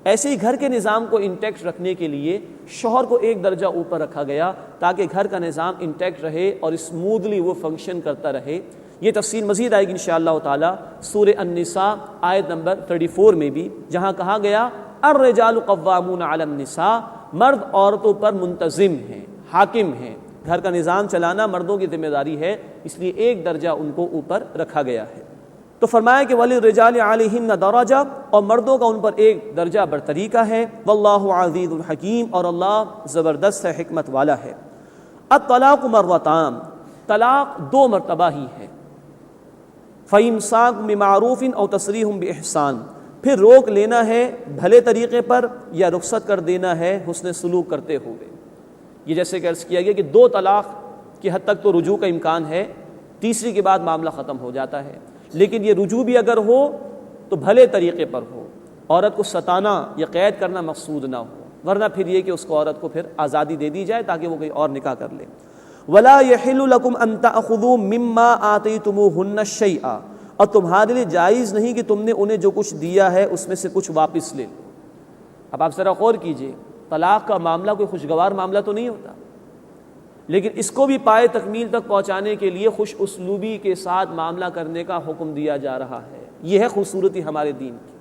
ایسے ہی گھر کے نظام کو انٹیکٹ رکھنے کے لیے شوہر کو ایک درجہ اوپر رکھا گیا تاکہ گھر کا نظام انٹیکٹ رہے اور اسموتھلی وہ فنکشن کرتا رہے۔ یہ تفصیل مزید آئے گی انشاءاللہ تعالی سورہ النساء آیت نمبر 34 میں بھی، جہاں کہا گیا الرجال قوامون علی النساء، مرد عورتوں پر منتظم ہیں، حاکم ہیں، گھر کا نظام چلانا مردوں کی ذمہ داری ہے، اس لیے ایک درجہ ان کو اوپر رکھا گیا ہے۔ تو فرمایا کہ وَلِلرِّجَالِ عَلَيْهِنَّ دَرَجَةٌ، اور مردوں کا ان پر ایک درجہ برتری کا ہے۔ وَاللَّهُ عَزِيزٌ حَكِيمٌ، اور اللہ زبردست ہے، حکمت والا ہے۔ الطلاق مرتان، طلاق 2 مرتبہ ہی ہے۔ فَإِمْسَاكٌ بِمَعْرُوفٍ أَوْ تَسْرِيحٌ بِإِحْسَانٍ، پھر روک لینا ہے بھلے طریقے پر یا رخصت کر دینا ہے حسن سلوک کرتے ہوئے۔ یہ جیسے کہ عرض کیا گیا کہ 2 طلاق کی حد تک تو رجوع کا امکان ہے، تیسری کے بعد معاملہ ختم ہو جاتا ہے، لیکن یہ رجوع بھی اگر ہو تو بھلے طریقے پر ہو، عورت کو ستانا یا قید کرنا مقصود نہ ہو، ورنہ پھر یہ کہ اس کو عورت کو پھر آزادی دے دی جائے تاکہ وہ کوئی اور نکاح کر لے۔ وَلَا يَحِلُّ لَكُمْ أَن تَأْخُذُوا مِمَّا آتَيْتُمُوهُنَّ شَيْئًا، اور تمہارے لیے جائز نہیں کہ تم نے انہیں جو کچھ دیا ہے اس میں سے کچھ واپس لے لو۔ اب آپ ذرا غور کیجئے، طلاق کا معاملہ کوئی خوشگوار معاملہ تو نہیں ہوتا، لیکن اس کو بھی پائے تکمیل تک پہنچانے کے لیے خوش اسلوبی کے ساتھ معاملہ کرنے کا حکم دیا جا رہا ہے۔ یہ ہے خوبصورتی ہمارے دین کی۔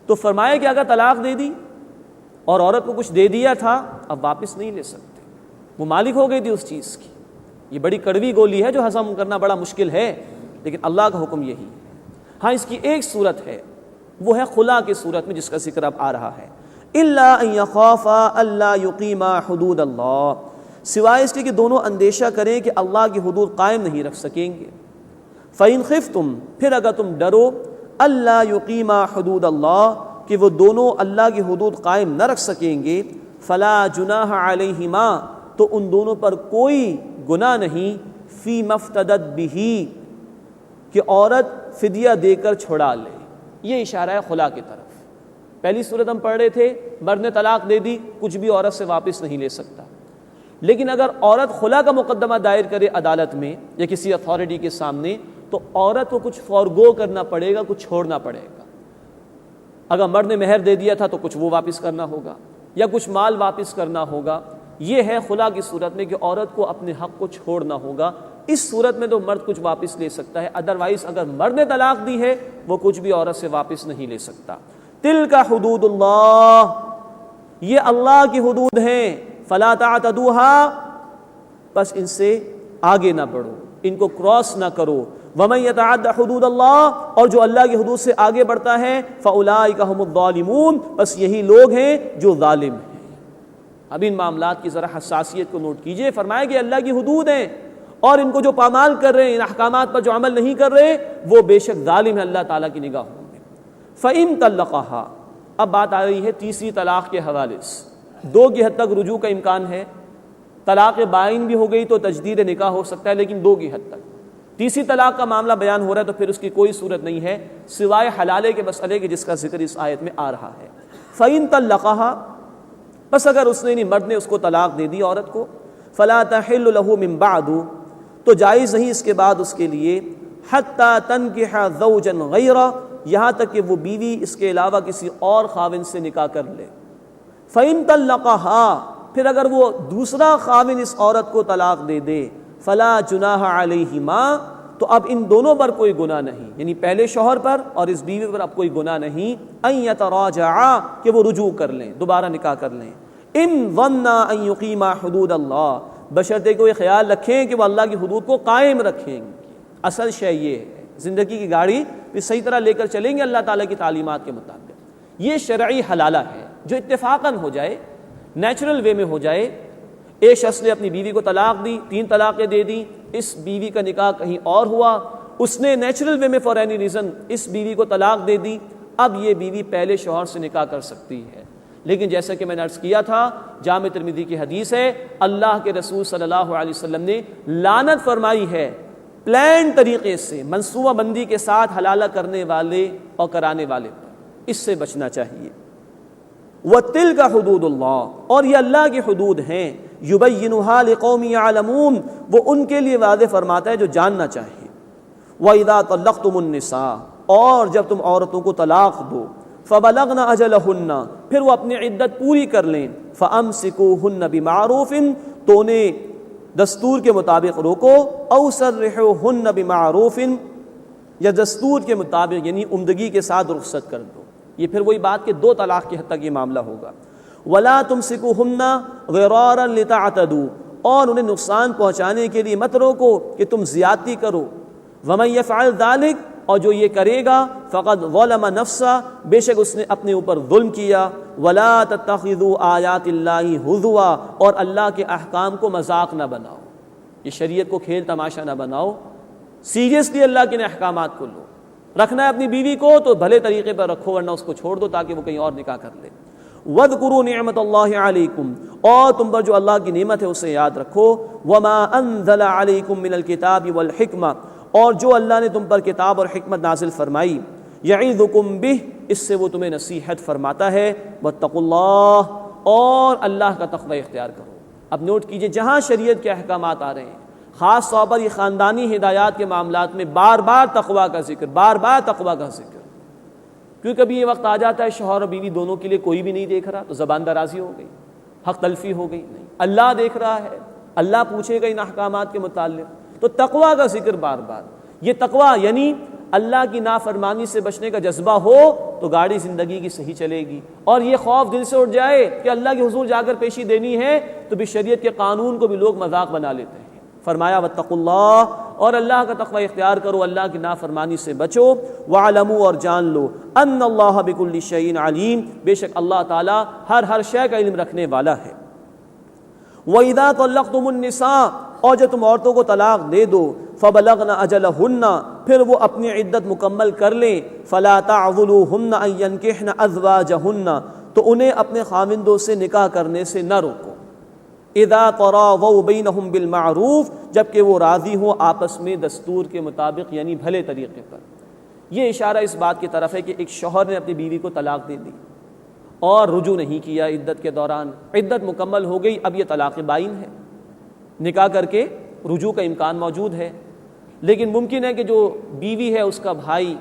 تو فرمایا کہ اگر طلاق دے دی اور عورت کو کچھ دے دیا تھا اب واپس نہیں لے سکتے، وہ مالک ہو گئی تھی اس چیز کی۔ یہ بڑی کڑوی گولی ہے جو ہضم کرنا بڑا مشکل ہے، لیکن اللہ کا حکم یہی ہے۔ ہاں اس کی ایک صورت ہے، وہ ہے خلا کی صورت میں جس کا ذکر اب آ رہا ہے، الا ان یخافا الا یقیما حدود اللہ، سوائے اس کے کہ دونوں اندیشہ کریں کہ اللہ کی حدود قائم نہیں رکھ سکیں گے۔ فَإِنْ خِفْتُمْ، پھر اگر تم ڈرو، اللہ یقیما حدود اللہ، کہ وہ دونوں اللہ کی حدود قائم نہ رکھ سکیں گے، فلا جناح علیہما، تو ان دونوں پر کوئی گناہ نہیں، فی مفتدت بہ، کہ عورت فدیہ دے کر چھڑا لے۔ یہ اشارہ ہے خلا کی طرف۔ پہلی صورت ہم پڑھ رہے تھے، مرد نے طلاق دے دی، کچھ بھی عورت سے واپس نہیں لے سکتا، لیکن اگر عورت خلا کا مقدمہ دائر کرے عدالت میں یا کسی اتھارٹی کے سامنے، تو عورت کو کچھ فورگو کرنا پڑے گا، کچھ چھوڑنا پڑے گا۔ اگر مرد نے مہر دے دیا تھا تو کچھ وہ واپس کرنا ہوگا یا کچھ مال واپس کرنا ہوگا۔ یہ ہے خلا کی صورت میں کہ عورت کو اپنے حق کو چھوڑنا ہوگا۔ اس صورت میں تو مرد کچھ واپس لے سکتا ہے، ادروائز اگر مرد نے طلاق دی ہے وہ کچھ بھی عورت سے واپس نہیں لے سکتا۔ تلک حدود اللہ، یہ اللہ کی حدود ہیں، فلا تعتدوها، بس ان سے آگے نہ بڑھو، ان کو کراس نہ کرو۔ ومن یتعد حدود اللہ، اور جو اللہ کی حدود سے آگے بڑھتا ہے، فاولئک هم الظالمون، بس یہی لوگ ہیں جو ظالم ہیں۔ اب ان معاملات کی ذرا حساسیت کو نوٹ کیجئے۔ فرمایا کہ اللہ کی حدود ہیں اور ان کو جو پامال کر رہے ہیں، ان احکامات پر جو عمل نہیں کر رہے، وہ بے شک ظالم ہے اللہ تعالیٰ کی نگاہوں میں۔ فَإِن طَلَّقَهَا، اب بات آ رہی ہے تیسری طلاق کے حوالے سے۔ دو کی حد تک رجوع کا امکان ہے، طلاق بائن بھی ہو گئی تو تجدید نکاح ہو سکتا ہے، لیکن دو کی حد تک۔ تیسری طلاق کا معاملہ بیان ہو رہا ہے تو پھر اس کی کوئی صورت نہیں ہے سوائے حلالے کے مسئلے کے جس کا ذکر اس آیت میں آ رہا ہے۔ فَإِن طَلَّقَهَا، بس اگر اس نے مرد نے اس کو طلاق دے دی عورت کو، فَلَا تَحِلُّ لَهُ مِن بَعْدُ، تو جائز نہیں اس کے بعد اس کے لیے، حَتَّى تَنْكِحَ زَوْجًا غَيْرَهُ، یہاں تک کہ وہ بیوی اس کے علاوہ کسی اور خاوند سے نکاح کر لے۔ فَإِن طَلَّقَهَا، پھر اگر وہ دوسرا خاوند اس عورت کو طلاق دے دے، فَلَا جُنَاحَ عَلَيْهِمَا، تو اب ان دونوں پر کوئی گناہ نہیں، یعنی پہلے شوہر پر اور اس بیوی پر اب کوئی گناہ نہیں، ان یتراجعا، کہ وہ رجوع کر لیں، دوبارہ نکاح کر لیں، ان ظنا ان یقیما حدود اللہ، بشرطے کہ وہ خیال رکھیں کہ وہ اللہ کی حدود کو قائم رکھیں گے۔ اصل شے یہ ہے، زندگی کی گاڑی بھی صحیح طرح لے کر چلیں گے اللہ تعالیٰ کی تعلیمات کے مطابق۔ یہ شرعی حلالہ ہے جو اتفاقاً ہو جائے، نیچرل وے میں ہو جائے۔ ایک شخص نے اپنی بیوی کو طلاق دی، 3 طلاقیں دے دی، اس بیوی کا نکاح کہیں اور ہوا، اس نے نیچرل وے میں فار اینی ریزن اس بیوی کو طلاق دے دی، اب یہ بیوی پہلے شوہر سے نکاح کر سکتی ہے۔ لیکن جیسا کہ میں نے عرض کیا تھا، جامع ترمذی کی حدیث ہے، اللہ کے رسول صلی اللہ علیہ وسلم نے لعنت فرمائی ہے پلان طریقے سے، منصوبہ بندی کے ساتھ حلالہ کرنے والے اور کرانے والے پر، اس سے بچنا چاہیے۔ وَتِلْكَ حُدُودُ اللَّهِ، اور یہ اللہ کی حدود ہیں، يُبَيِّنُهَا لِقَوْمٍ يَعْلَمُونَ، وہ ان کے لیے واضح فرماتا ہے جو جاننا چاہیے۔ وَإِذَا طَلَّقْتُمُ النِّسَاءَ، اور جب تم عورتوں کو طلاق دو، فَبَلَغْنَ أَجَلَهُنَّ، پھر وہ اپنی عدت پوری کر لیں، فَأَمْسِكُوهُنَّ بِمَعْرُوفٍ، تو انہیں دستور کے مطابق روکو، أَوْ سَرِّحُوهُنَّ بِمَعْرُوفٍ، یا دستور کے مطابق یعنی عمدگی کے ساتھ رخصت کر دو۔ یہ پھر وہی بات کہ 2 طلاق کی حد تک یہ معاملہ ہوگا۔ وَلَا تُمْسِكُوهُنَّ ضِرَارًا لِتَعْتَدُوا، اور انہیں نقصان پہنچانے کے لیے مت روکو کہ تم زیادتی کرو۔ وَمَن يَفْعَلْ ذَلِكَ، اور جو یہ کرے گا، فَقَدْ ظَلَمَ نَفْسَهُ، بے شک اس نے اپنے اوپر ظلم کیا۔ وَلَا تَتَّخِذُوا آیَاتِ اللَّهِ هُزُوًا، اور اللہ کے احکام کو مذاق نہ بناؤ، یہ شریعت کو کھیل تماشا نہ بناؤ، سیریسلی اللہ کے احکامات کو لو۔ رکھنا ہے اپنی بیوی کو تو بھلے طریقے پر رکھو، ورنہ اس کو چھوڑ دو تاکہ وہ کہیں اور نکاح کر لے۔ وَاذْكُرُوا نِعْمَتَ اللَّهِ عَلَيْكُمْ، اور تم پر جو اللہ کی نعمت ہے اسے یاد رکھو۔ وَمَا أَنزَلَ عَلَيْكُمْ مِنَ الْكِتَابِ وَالْحِكْمَةِ، اور جو اللہ نے تم پر کتاب اور حکمت نازل فرمائی، يَعِظُكُمْ بِهِ، اس سے وہ تمہیں نصیحت فرماتا ہے۔ وَاتَّقُوا اللَّهَ، اور اللہ کا تقوی اختیار کرو۔ اب نوٹ کیجئے، جہاں شریعت کے احکامات آ رہے ہیں، خاص طور پر یہ خاندانی ہدایات کے معاملات میں بار بار تقویٰ کا ذکر، بار بار تقویٰ کا ذکر، کیونکہ کبھی یہ وقت آ جاتا ہے شوہر اور بیوی دونوں کے لیے کوئی بھی نہیں دیکھ رہا تو زبان درازی ہو گئی، حق تلفی ہو گئی۔ نہیں، اللہ دیکھ رہا ہے، اللہ پوچھے گا ان احکامات کے متعلق، تو تقویٰ کا ذکر بار بار۔ یہ تقویٰ یعنی اللہ کی نافرمانی سے بچنے کا جذبہ ہو تو گاڑی زندگی کی صحیح چلے گی، اور یہ خوف دل سے اٹھ جائے کہ اللہ کے حضور جا کر پیشی دینی ہے تو بھی شریعت کے قانون کو بھی لوگ مذاق بنا لیتے ہیں۔ فرمایا واتقوا اللہ، اور اللہ کا تقوی اختیار کرو، اللہ کی نافرمانی سے بچو، وَاعْلَمُوا، اور جان لو، ان اللہ بکل شیء علیم، بے شک اللہ تعالیٰ ہر شے کا علم رکھنے والا ہے۔ وَإِذَا طَلَّقْتُمُ النِّسَاءَ، اور جب تم عورتوں کو طلاق دے دو، فَبَلَغْنَ أَجَلَهُنَّ، پھر وہ اپنی عدت مکمل کر لیں، فَلَا تَعْضُلُوهُنَّ أَن يَنكِحْنَ أَزْوَاجَهُنَّ، تو انہیں اپنے خاوندوں سے نکاح کرنے سے نہ روکو، اذا تراضوا بینہم بالمعروف، جبکہ وہ راضی ہوں آپس میں دستور کے مطابق، یعنی بھلے طریقے پر۔ یہ اشارہ اس بات کی طرف ہے کہ ایک شوہر نے اپنی بیوی کو طلاق دے دی اور رجوع نہیں کیا عدت کے دوران، عدت مکمل ہو گئی، اب یہ طلاق بائن ہے، نکاح کر کے رجوع کا امکان موجود ہے، لیکن ممکن ہے کہ جو بیوی ہے اس کا بھائی،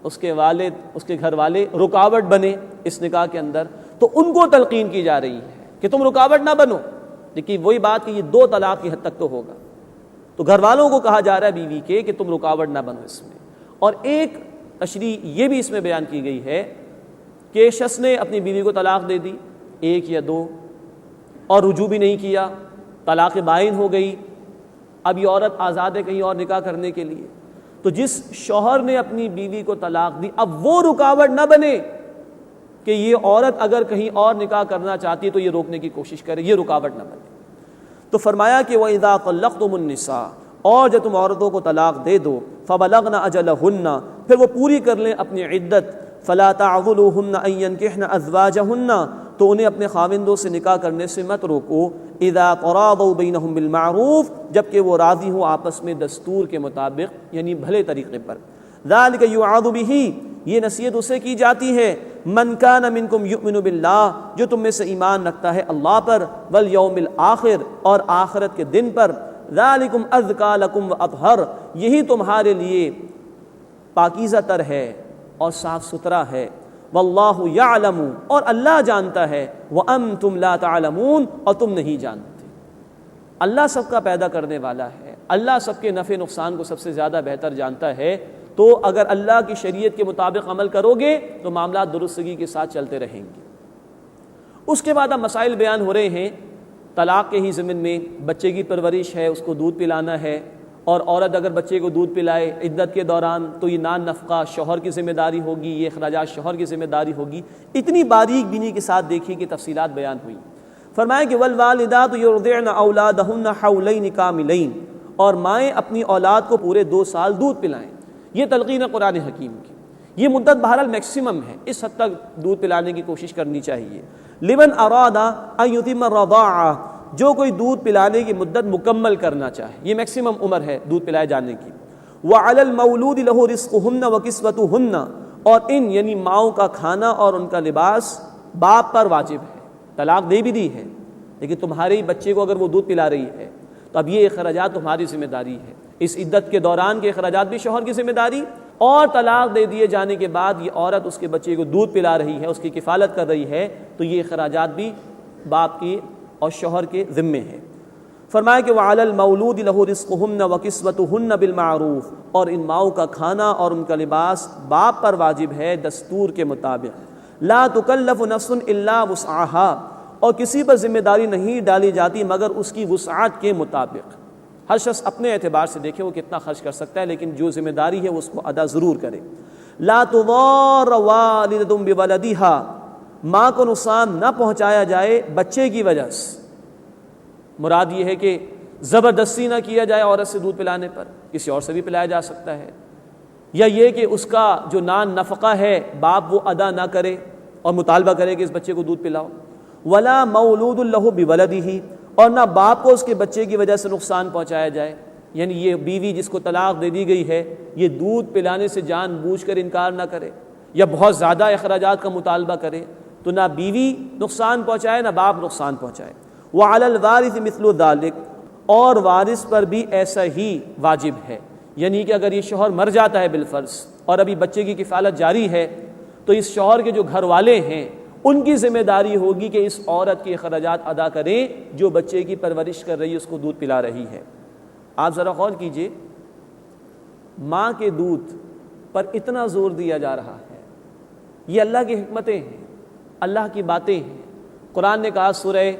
اس کے والد، اس کے گھر والے رکاوٹ بنے اس نکاح کے اندر، تو ان کو تلقین کی جا رہی ہے کہ تم رکاوٹ نہ بنو، لیکن وہی بات کہ یہ 2 طلاق کی حد تک تو ہوگا، تو گھر والوں کو کہا جا رہا ہے بیوی کے کہ تم رکاوٹ نہ بنو اس میں۔ اور ایک تشریح یہ بھی اس میں بیان کی گئی ہے کہ شخص نے اپنی بیوی کو طلاق دے دی، 1 یا 2، اور رجوع بھی نہیں کیا، طلاق بائن ہو گئی، اب یہ عورت آزاد ہے کہیں اور نکاح کرنے کے لیے، تو جس شوہر نے اپنی بیوی کو طلاق دی اب وہ رکاوٹ نہ بنے کہ یہ عورت اگر کہیں اور نکاح کرنا چاہتی ہے تو یہ روکنے کی کوشش کرے، یہ رکاوٹ نہ بنے۔ تو فرمایا کہ وَإِذَا طَلَّقْتُمُ النِّسَاءَ، اور جب تم عورتوں کو طلاق دے دو، فَبَلَغْنَ أَجَلَهُنَّ، پھر وہ پوری کر لیں اپنی عدت، فَلَا تَعْضُلُوهُنَّ أَن يَنكِحْنَ أَزْوَاجَهُنَّ، تو انہیں اپنے خاوندوں سے نکاح کرنے سے مت روکو، اذا تراضوا بینہم بالمعروف، جبکہ وہ راضی ہوں آپس میں دستور کے مطابق، یعنی بھلے طریقے پر۔ ذالک یوعظ بہ، یہ نصیحت اسے کی جاتی ہے، من کان منکم یؤمن باللہ، جو تم میں سے ایمان رکھتا ہے اللہ پر، والیوم الآخر، اور آخرت کے دن پر، ذالکم ازکی لکم واطہر، یہی تمہارے لیے پاکیزہ تر ہے اور صاف ستھرا ہے، واللہ یعلم، اور اللہ جانتا ہے، وانتم لا تعلمون، اور تم نہیں جانتے۔ اللہ سب کا پیدا کرنے والا ہے، اللہ سب کے نفع نقصان کو سب سے زیادہ بہتر جانتا ہے، تو اگر اللہ کی شریعت کے مطابق عمل کرو گے تو معاملات درستگی کے ساتھ چلتے رہیں گے۔ اس کے بعد اب مسائل بیان ہو رہے ہیں طلاق کے ہی ضمن میں، بچے کی پرورش ہے، اس کو دودھ پلانا ہے، اور عورت اگر بچے کو دودھ پلائے عدت کے دوران تو یہ نان نفقہ شوہر کی ذمہ داری ہوگی، یہ اخراجات شوہر کی ذمہ داری ہوگی۔ اتنی باریک بینی کے ساتھ دیکھیے کہ تفصیلات بیان ہوئی۔ فرمایا کہ والوالدات یرضعن اولادہن حولین کاملین، اور مائیں اپنی اولاد کو پورے 2 سال دودھ پلائیں، یہ تلقین ہے قرآن حکیم کی۔ یہ مدت بہرحال میکسیمم ہے، اس حد تک دودھ پلانے کی کوشش کرنی چاہیے۔ لمن اراد ان یتم الرضاعہ، جو کوئی دودھ پلانے کی مدت مکمل کرنا چاہے، یہ میکسیمم عمر ہے دودھ پلائے جانے کی۔ وعلی المولود لہ رزقہن وکسوتہن، اور ان یعنی ماؤں کا کھانا اور ان کا لباس باپ پر واجب ہے۔ طلاق دے بھی دی ہے لیکن تمہارے ہی بچے کو اگر وہ دودھ پلا رہی ہے تو اب یہ اخراجات تمہاری ذمہ داری ہے، اس عدت کے دوران کے اخراجات بھی شوہر کی ذمہ داری، اور طلاق دے دیے جانے کے بعد یہ عورت اس کے بچے کو دودھ پلا رہی ہے، اس کی کفالت کر رہی ہے، تو یہ اخراجات بھی باپ کی اور شوہر کے ذمے ہیں۔ فرمایا کہ وعلی المولود لہ رزقہن وکسوتہن بالمعروف، اور ان ماؤں کا کھانا اور ان کا لباس باپ پر واجب ہے دستور کے مطابق۔ لا تکلف نفس الا وسعها، اور کسی پر ذمہ داری نہیں ڈالی جاتی مگر اس کی وسعت کے مطابق۔ ہر شخص اپنے اعتبار سے دیکھے وہ کتنا خرچ کر سکتا ہے، لیکن جو ذمہ داری ہے وہ اس کو ادا ضرور کرے۔ لا تضار والدۃ بولدہا، ماں کو نقصان نہ پہنچایا جائے بچے کی وجہ سے۔ مراد یہ ہے کہ زبردستی نہ کیا جائے عورت سے دودھ پلانے پر، کسی اور سے بھی پلایا جا سکتا ہے، یا یہ کہ اس کا جو نان نفقہ ہے باپ وہ ادا نہ کرے اور مطالبہ کرے کہ اس بچے کو دودھ پلاؤ۔ ولا مولود لہ بولدہ، اور نہ باپ کو اس کے بچے کی وجہ سے نقصان پہنچایا جائے، یعنی یہ بیوی جس کو طلاق دے دی گئی ہے یہ دودھ پلانے سے جان بوجھ کر انکار نہ کرے یا بہت زیادہ اخراجات کا مطالبہ کرے، تو نہ بیوی نقصان پہنچائے نہ باپ نقصان پہنچائے۔ وعلی الوارث مثل ذلک، اور وارث پر بھی ایسا ہی واجب ہے، یعنی کہ اگر یہ شوہر مر جاتا ہے بالفرض اور ابھی بچے کی کفالت جاری ہے تو اس شوہر کے جو گھر والے ہیں ان کی ذمہ داری ہوگی کہ اس عورت کے اخراجات ادا کریں جو بچے کی پرورش کر رہی ہے، اس کو دودھ پلا رہی ہے۔ آپ ذرا غور کیجئے، ماں کے دودھ پر اتنا زور دیا جا رہا ہے؟ یہ اللہ کی حکمتیں ہیں، اللہ کی باتیں ہیں۔ قرآن نے کہا سورہ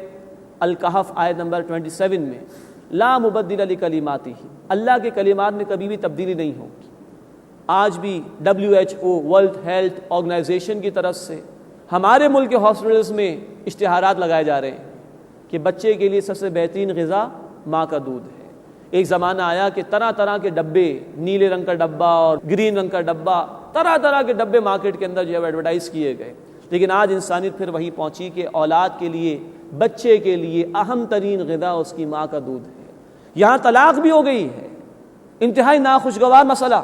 الکہف آیت نمبر 27 میں، لا مبدل لکلماتہ، اللہ کے کلمات میں کبھی بھی تبدیلی نہیں ہوگی۔ آج بھی WHO ورلڈ ہیلتھ آرگنائزیشن کی طرف سے ہمارے ملک کے ہاسپٹلز میں اشتہارات لگائے جا رہے ہیں کہ بچے کے لیے سب سے بہترین غذا ماں کا دودھ ہے۔ ایک زمانہ آیا کہ طرح طرح کے ڈبے، نیلے رنگ کا ڈبہ اور گرین رنگ کا ڈبہ، طرح طرح کے ڈبے مارکیٹ کے اندر جو ہے ایڈورٹائز کیے گئے، لیکن آج انسانیت پھر وہی پہنچی کہ اولاد کے لیے، بچے کے لیے اہم ترین غذا اس کی ماں کا دودھ ہے۔ یہاں طلاق بھی ہو گئی ہے، انتہائی ناخوشگوار مسئلہ،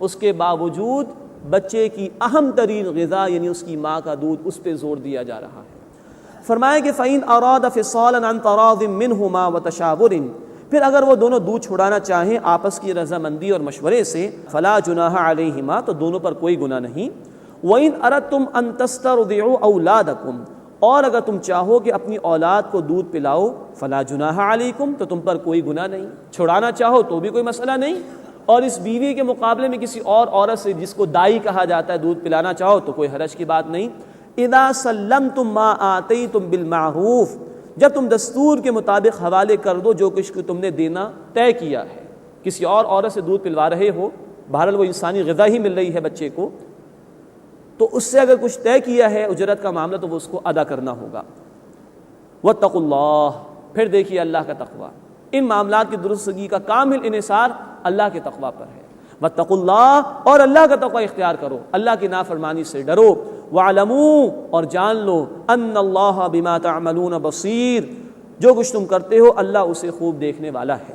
اس کے باوجود بچے کی اہم ترین غذا یعنی اس کی ماں کا دودھ، اس پہ زور دیا جا رہا ہے۔ فرمایا کہ فَإِنْ أَرَادَ فِصَالًا عَنْ تَرَاضٍ مِّنْهُمَا وَتَشَاوُرٍ، پھر اگر وہ دونوں دودھ چھڑانا چاہیں آپس کی رضامندی اور مشورے سے، فَلَا جُنَاحَ عَلَيْهِمَا، تو دونوں پر کوئی گناہ نہیں۔ وَإِنْ أَرَدْتُمْ أَن تَسْتَرْضِعُوا أَوْلَادَكُمْ، اور اگر تم چاہو کہ اپنی اولاد کو دودھ پلاؤ، فَلَا جُنَاحَ عَلَيْكُمْ، تو تم پر کوئی گناہ نہیں، چھڑانا چاہو تو بھی کوئی مسئلہ نہیں، اور اس بیوی کے مقابلے میں کسی اور عورت سے جس کو دائی کہا جاتا ہے دودھ پلانا چاہو تو کوئی حرج کی بات نہیں۔ اذا سلمتم ما آتیتم بالمعروف، جب تم دستور کے مطابق حوالے کر دو جو کچھ تم نے دینا طے کیا ہے۔ کسی اور عورت سے دودھ پلوا رہے ہو، بہرحال وہ انسانی غذا ہی مل رہی ہے بچے کو، تو اس سے اگر کچھ طے کیا ہے اجرت کا معاملہ تو وہ اس کو ادا کرنا ہوگا۔ واتقوا اللہ، پھر دیکھیے اللہ کا تقوی، ان معاملات کی درستگی کا کامل انحصار اللہ کے تقوی پر ہے۔ واتقوا اللہ، اور اللہ کا تقوی اختیار کرو، اللہ کی نافرمانی سے ڈرو۔ وَاعْلَمُوا، اور جان لو، ان اللہ بما تعملون بصیر، جو کچھ تم کرتے ہو اللہ اسے خوب دیکھنے والا ہے۔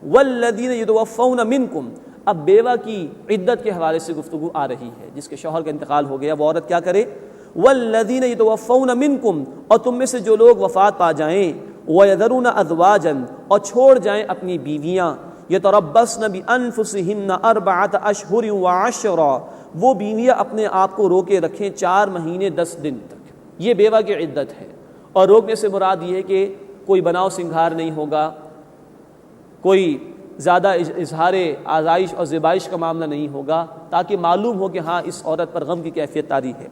والذین یتوفون منکم، اب بیوہ کی عدت کے حوالے سے گفتگو آ رہی ہے، جس کے شوہر کا انتقال ہو گیا وہ عورت کیا کرے؟ والذین یتوفون منکم، اور تم میں سے جو لوگ وفات پا جائیں، وَيَذَرُونَ أَزْوَاجًا، اور چھوڑ جائیں اپنی بیویاں، يَتَرَبَّصْنَ بِأَنفُسِهِنَّ أَرْبَعَةَ أَشْهُرٍ وَعَشْرًا، وہ بیویاں اپنے آپ کو روکے رکھیں 4 مہینے 10 دن تک، یہ بیوہ کی عدت ہے۔ اور روکنے سے مراد یہ ہے کہ کوئی بناؤ سنگھار نہیں ہوگا، کوئی زیادہ اظہار آزائش اور زیبائش کا معاملہ نہیں ہوگا، تاکہ معلوم ہو کہ ہاں اس عورت پر غم کی کیفیت طاری ہے۔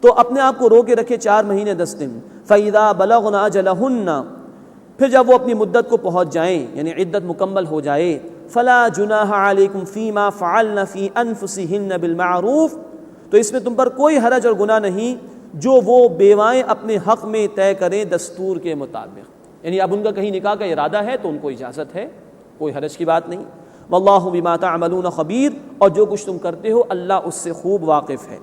تو اپنے آپ کو روکے رکھے 4 مہینے 10 دن۔ فَإِذَا بَلَغْنَ أَجَلَهُنَّ، پھر جب وہ اپنی مدت کو پہنچ جائیں یعنی عدت مکمل ہو جائے، فَلَا جُنَاحَ عَلَيْكُمْ فِي مَا فَعَلْنَ فِي أَنفُسِهِنَّ بِالْمَعْرُوفِ، تو اس میں تم پر کوئی حرج اور گناہ نہیں جو وہ بیوائیں اپنے حق میں طے کریں دستور کے مطابق، یعنی اب ان کا کہیں نکاح کا ارادہ ہے تو ان کو اجازت ہے، کوئی حرج کی بات نہیں۔ وَاللَّهُ بِمَا تَعْمَلُونَ خَبِيرٌ، اور جو کچھ تم کرتے ہو اللہ اس سے خوب واقف ہے۔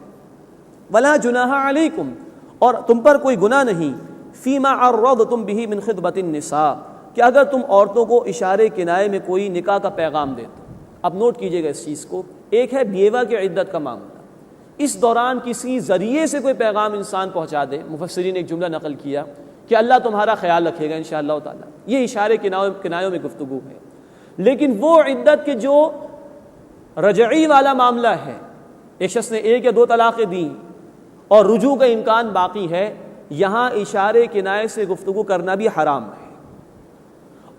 وَلَا جُنَاحَ عَلَيْكُمْ، اور تم پر کوئی گناہ نہیں، فِيمَا عَرَّضْتُمْ بِهِ مِنْ خِطْبَةِ النِّسَاءِ، کہ اگر تم عورتوں کو اشارے کنائے میں کوئی نکاح کا پیغام دے دو۔ اب نوٹ کیجئے گا اس چیز کو، ایک ہے بیوہ کی عدت کا معاملہ، اس دوران کسی ذریعے سے کوئی پیغام انسان پہنچا دے، مفسرین نے ایک جملہ نقل کیا کہ اللہ تمہارا خیال رکھے گا انشاءاللہ تعالی، یہ اشارے کنایوں میں گفتگو ہے۔ لیکن وہ عدت کے جو رجعی والا معاملہ ہے، ایک شخص نے 1 یا 2 طلاقیں دیں اور رجوع کا امکان باقی ہے، یہاں اشارے کنائے سے گفتگو کرنا بھی حرام ہے۔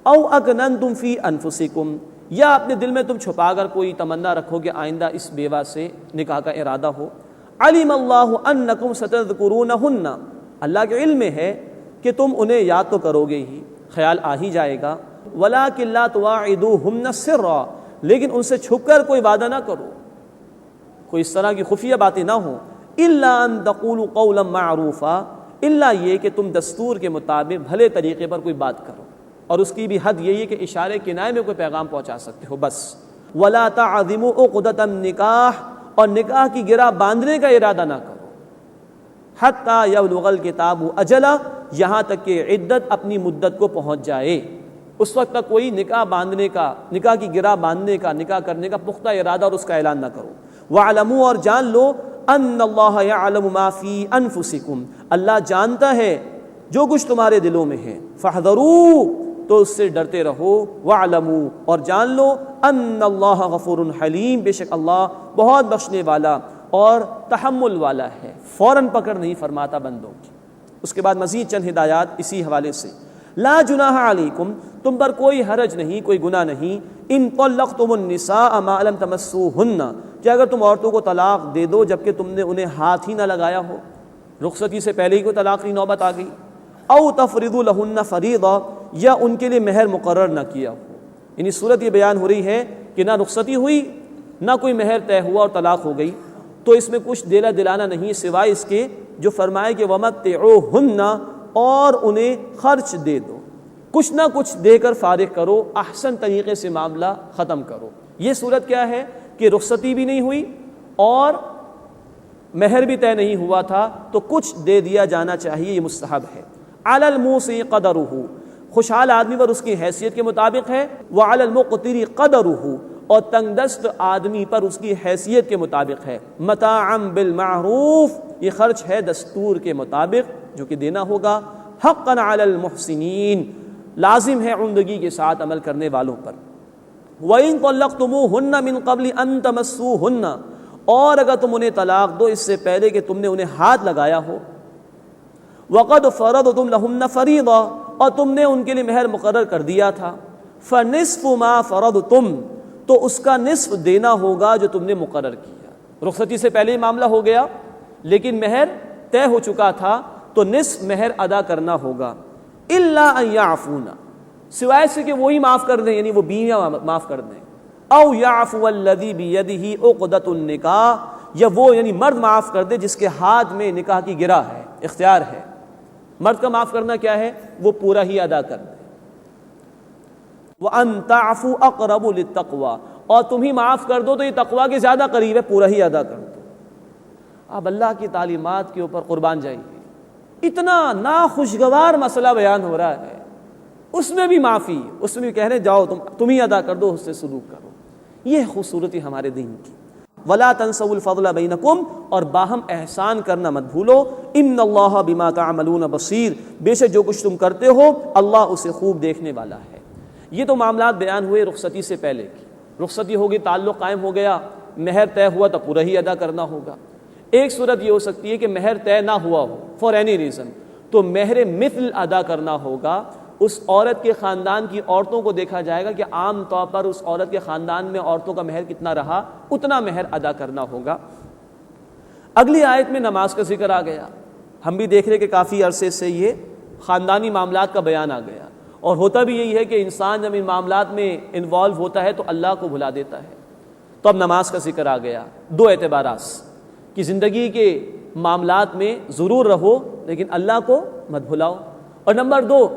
او اکننتم فی انفسکم، یا اپنے دل میں تم چھپا کر کوئی تمنا رکھو کہ آئندہ اس بیوہ سے نکاح کا ارادہ ہو۔ علم اللہ انکم ستذکرونہن، اللہ کے علم میں ہے کہ تم انہیں یاد تو کرو گے ہی، خیال آ ہی جائے گا۔ ولکن لا تواعدوہن سرا، لیکن ان سے چھپ کر کوئی وعدہ نہ کرو، کوئی اس طرح کی خفیہ باتیں نہ ہوں۔ الا ان تقولوا قولا معروفا، الا یہ کہ تم دستور کے مطابق بھلے طریقے پر کوئی بات کرو، اور اس کی بھی حد یہی ہے کہ اشارے کنائے میں کوئی پیغام پہنچا سکتے ہو بس۔ ولا تعزموا عقدۃ النکاح، اور نکاح کی گرہ باندھنے کا ارادہ نہ کرو، حتی یبلغ الکتاب اجلہ، یہاں تک کہ عدت اپنی مدت کو پہنچ جائے، اس وقت تک کوئی نکاح باندھنے کا، نکاح کی گرہ باندھنے کا، نکاح کرنے کا پختہ ارادہ اور اس کا اعلان نہ کرو۔ وَاعْلَمُوا، اور جان لو، ان اللہ یعلم ما فی انفسکم، اللہ جانتا ہے جو کچھ تمہارے دلوں میں ہے۔ فاحذروا، تو اس سے ڈرتے رہو۔ وَاعْلَمُوا، اور جان لو، ان اللہ غفور حلیم، بے شک اللہ بہت بخشنے والا اور تحمل والا ہے، فوراً پکڑ نہیں فرماتا بندوں کی۔ اس کے بعد مزید چند ہدایات اسی حوالے سے۔ لا جناح علیکم، تم پر کوئی حرج نہیں، کوئی گناہ نہیں، ان طلقتم النساء ما لم تمسوہن، کہ اگر تم عورتوں کو طلاق دے دو جبکہ تم نے انہیں ہاتھ ہی نہ لگایا ہو، رخصتی سے پہلے ہی کوئی طلاق کی نوبت آ گئی، او تفرضوا لہن فریضہ، یا ان کے لیے مہر مقرر نہ کیا ہو، یعنی صورت یہ بیان ہو رہی ہے کہ نہ رخصتی ہوئی نہ کوئی مہر طے ہوا اور طلاق ہو گئی، تو اس میں کچھ دیلا دلانا نہیں سوائے اس کے جو فرمائے کہ ومتعوہن، اور انہیں خرچ دے دو، کچھ نہ کچھ دے کر فارغ کرو، احسن طریقے سے معاملہ ختم کرو۔ یہ صورت کیا ہے کہ رخصتی بھی نہیں ہوئی اور مہر بھی طے نہیں ہوا تھا، تو کچھ دے دیا جانا چاہیے، یہ مستحب ہے۔ علی الموسع قدرہ، خوشحال آدمی پر اس کی حیثیت کے مطابق ہے، وعلی المقتر قدرہ، اور تنگ دست آدمی پر اس کی حیثیت کے مطابق ہے۔ متاعا بالمعروف، یہ خرچ ہے دستور کے مطابق جو کہ دینا ہوگا۔ حقا علی المحسنین، لازم ہے عمدگی کے ساتھ عمل کرنے والوں پر۔ وَإِن طَلَّقْتُمُوهُنَّ مِن قَبْلِ أَن تَمَسُّوهُنَّ، اور اگر تم انہیں طلاق دو اس سے پہلے کہ تم نے انہیں ہاتھ لگایا ہو۔ وَقَدْ فَرَضْتُمْ لَهُنَّ فَرِيضَةً، اور تم نے ان کے لیے مہر مقرر کر دیا تھا۔ فَنِصْفُ مَا فَرَضْتُمْ، تو اس کا نصف دینا ہوگا جو تم نے مقرر کیا۔ رخصتی سے پہلے ہی معاملہ ہو گیا لیکن مہر طے ہو چکا تھا، تو نصف مہر ادا کرنا ہوگا۔ الا ان یعفون، سوائے سے کہ وہی معاف کر دیں، یعنی وہ بیویاں معاف کر دیں۔ او یعفو الذی بیدہ عقدۃ النکاح، یا وہ یعنی مرد معاف کر دے جس کے ہاتھ میں نکاح کی گرہ ہے، اختیار ہے۔ مرد کا معاف کرنا کیا ہے؟ وہ پورا ہی ادا کر دے۔ وَأَن تَعْفُوا أَقْرَبُ لِلتَّقْوَىٰ، اور تم ہی معاف کر دو تو یہ تقویٰ کے زیادہ قریب ہے، پورا ہی ادا کر دو۔ اب اللہ کی تعلیمات کے اوپر قربان جائیے، اتنا ناخوشگوار مسئلہ بیان ہو رہا ہے، اس میں بھی معافی، اس میں بھی کہہ رہے جاؤ تم ہی ادا کر دو، اس سے سلوک کرو۔ یہ خوبصورتی ہمارے دین کی۔ وَلَا تَنْسَوُا الْفَضْلَ بَيْنَكُمْ، اور باہم احسان کرنا مت بھولو۔ إِنَّ اللَّهَ بِمَا تَعْمَلُونَ بَصِيرٌ، بے شک جو کچھ تم کرتے ہو اللہ اسے خوب دیکھنے والا ہے۔ یہ تو معاملات بیان ہوئے رخصتی سے پہلے کی، رخصتی ہوگی، تعلق قائم ہو گیا، مہر طے ہوا تو پورا ہی ادا کرنا ہوگا۔ ایک صورت یہ ہو سکتی ہے کہ مہر طے نہ ہوا ہو فار اینی ریزن، تو مہر مثل ادا کرنا ہوگا۔ اس عورت کے خاندان کی عورتوں کو دیکھا جائے گا کہ عام طور پر اس عورت کے خاندان میں عورتوں کا مہر کتنا رہا، اتنا مہر ادا کرنا ہوگا۔ اگلی آیت میں نماز کا ذکر آ گیا۔ ہم بھی دیکھ رہے کہ کافی عرصے سے یہ خاندانی معاملات کا بیان آ گیا، اور ہوتا بھی یہی ہے کہ انسان جب ان معاملات میں انوالو ہوتا ہے تو اللہ کو بھلا دیتا ہے۔ تو اب نماز کا ذکر آ گیا، دو اعتبارات کہ زندگی کے معاملات میں ضرور رہو لیکن اللہ کو مت بھلاؤ، اور نمبر دو،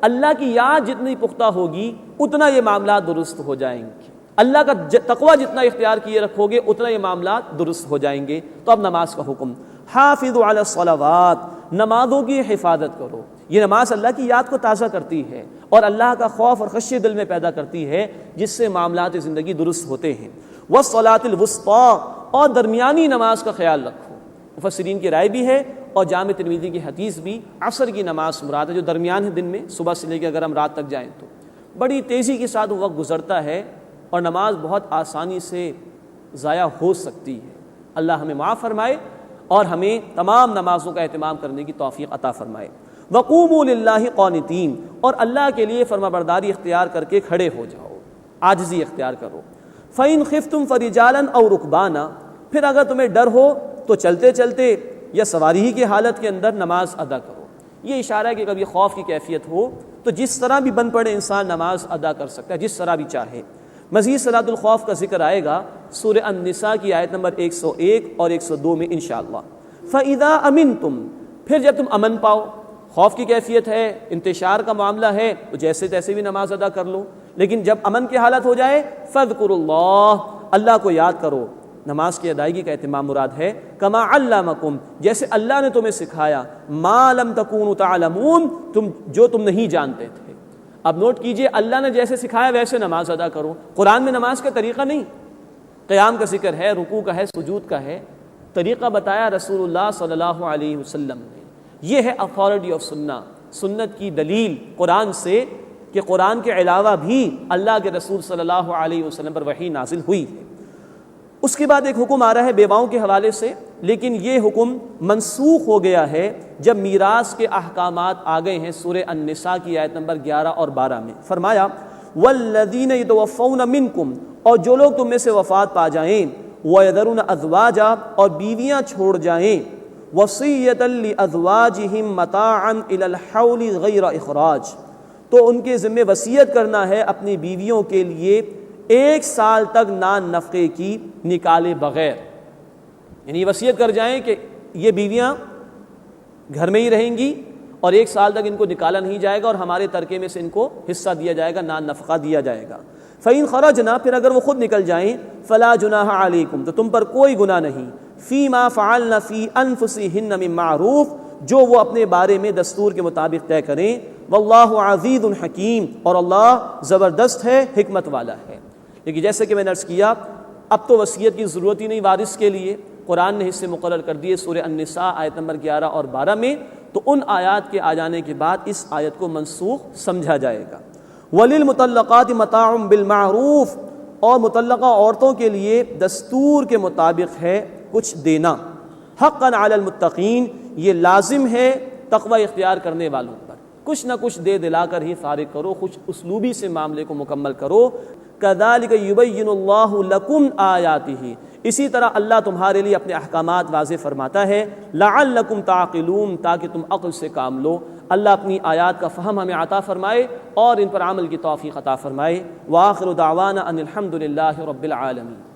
اللہ کی یاد جتنی پختہ ہوگی اتنا یہ معاملات درست ہو جائیں گے، اللہ کا تقوی جتنا اختیار کیے رکھو گے اتنا یہ معاملات درست ہو جائیں گے۔ تو اب نماز کا حکم، حافظوا علی الصلوات، نمازوں کی حفاظت کرو۔ یہ نماز اللہ کی یاد کو تازہ کرتی ہے اور اللہ کا خوف اور خشیت دل میں پیدا کرتی ہے، جس سے معاملات زندگی درست ہوتے ہیں۔ والصلاۃ الوسطیٰ، اور درمیانی نماز کا خیال رکھو۔ مفسرین کی رائے بھی ہے اور جامع ترمذی کی حدیث بھی، عصر کی نماز مراد ہے جو درمیان ہے، دن میں صبح سے لے کے اگر ہم رات تک جائیں تو بڑی تیزی کے ساتھ وہ وقت گزرتا ہے اور نماز بہت آسانی سے ضائع ہو سکتی ہے۔ اللہ ہمیں معاف فرمائے اور ہمیں تمام نمازوں کا اہتمام کرنے کی توفیق عطا فرمائے۔ وقوموا للہ قانتین، اور اللہ کے لیے فرما برداری اختیار کر کے کھڑے ہو جاؤ، عاجزی اختیار کرو۔ فَإِنْ خِفْتُمْ فَرِجَالًا أَوْ رُكْبَانًا، پھر اگر تمہیں ڈر ہو تو چلتے چلتے یا سواری ہی کی حالت کے اندر نماز ادا کرو۔ یہ اشارہ ہے کہ کبھی خوف کی کیفیت ہو تو جس طرح بھی بن پڑے انسان نماز ادا کر سکتا ہے، جس طرح بھی چاہے۔ مزید صلاۃ الخوف کا ذکر آئے گا سورہ النساء کی آیت نمبر 101 اور 102 میں انشاءاللہ۔ فَإِذَا أَمِنْتُمْ، پھر جب تم امن پاؤ، خوف کی کیفیت ہے، انتشار کا معاملہ ہے، تو جیسے تیسے بھی نماز ادا کر لو، لیکن جب امن کی حالت ہو جائے فَاذْكُرُوا اللَّهَ، اللہ کو یاد کرو۔ نماز کی ادائیگی کا اہتمام مراد ہے، کما علمکم، جیسے اللہ نے تمہیں سکھایا، ما لم تکونوا تعلمون، جو تم نہیں جانتے تھے۔ اب نوٹ کیجئے، اللہ نے جیسے سکھایا ویسے نماز ادا کرو۔ قرآن میں نماز کا طریقہ نہیں، قیام کا ذکر ہے، رکوع کا ہے، سجود کا ہے، طریقہ بتایا رسول اللہ صلی اللہ علیہ وسلم نے۔ یہ ہے اتھارٹی آف سنت کی دلیل قرآن سے کہ قرآن کے علاوہ بھی اللہ کے رسول صلی اللہ علیہ وسلم پر وحی نازل ہوئی ہے۔ اس کے بعد ایک حکم آ رہا ہے بیواؤں کے حوالے سے، لیکن یہ حکم منسوخ ہو گیا ہے جب میراث کے احکامات آ گئے ہیں سورہ النساء کی آیت نمبر 11 اور 12 میں۔ فرمایا والذین یتوفون منکم، اور جو لوگ تم میں سے وفات پا جائیں، وَيَذَرُونَ أَزْوَاجًا، اور بیویاں چھوڑ جائیں، وَصِيَّةً لِأَزْوَاجِهِمْ مَتَاعًا إِلَى الْحَوْلِ غَيْرَ إِخْرَاجٍ، تو ان کے ذمہ وصیت کرنا ہے اپنی بیویوں کے لیے 1 سال تک نان نفقے کی نکالے بغیر، یعنی وصیت کر جائیں کہ یہ بیویاں گھر میں ہی رہیں گی اور 1 سال تک ان کو نکالا نہیں جائے گا اور ہمارے ترکے میں سے ان کو حصہ دیا جائے گا، نان نفقہ دیا جائے گا۔ فَإِنْ خَرَجْنَا، پھر اگر وہ خود نکل جائیں، فَلَا جُنَاحَ عَلَيْكُمْ، تو تم پر کوئی گناہ نہیں، فِي مَا فَعَلْنَ فِي أَنفُسِهِنَّ مِن مَّعْرُوف، جو وہ اپنے بارے میں دستور کے مطابق طے کریں، وَاللَّهُ عَزِيزٌ حَكِيمٌ، اور اللہ زبردست ہے، حکمت والا ہے۔ لیکن جیسے کہ میں نے عرض کیا، اب تو وصیت کی ضرورت ہی نہیں وارث کے لیے، قرآن نے حصے مقرر کر دیے سورہ النساء آیت نمبر 11 اور 12 میں، تو ان آیات کے آ جانے کے بعد اس آیت کو منسوخ سمجھا جائے گا۔ وَلِلْمُطَلَّقَاتِ مَتَاعٌ بِالْمَعْرُوفِ، اور مطلقہ عورتوں کے لیے دستور کے مطابق ہے کچھ دینا، حقاً علی المتقین، یہ لازم ہے تقوی اختیار کرنے والوں پر، کچھ نہ کچھ دے دلا کر ہی فارغ کرو، کچھ اسلوبی سے معاملے کو مکمل کرو۔ کذالک یبین اللہ لکم آیاتہ، اسی طرح اللہ تمہارے لیے اپنے احکامات واضح فرماتا ہے، لعلکم تعقلون، تاکہ تم عقل سے کام لو۔ اللہ اپنی آیات کا فہم ہمیں عطا فرمائے اور ان پر عمل کی توفیق عطا فرمائے۔ وآخر دعوانا ان الحمد للہ رب العالمین۔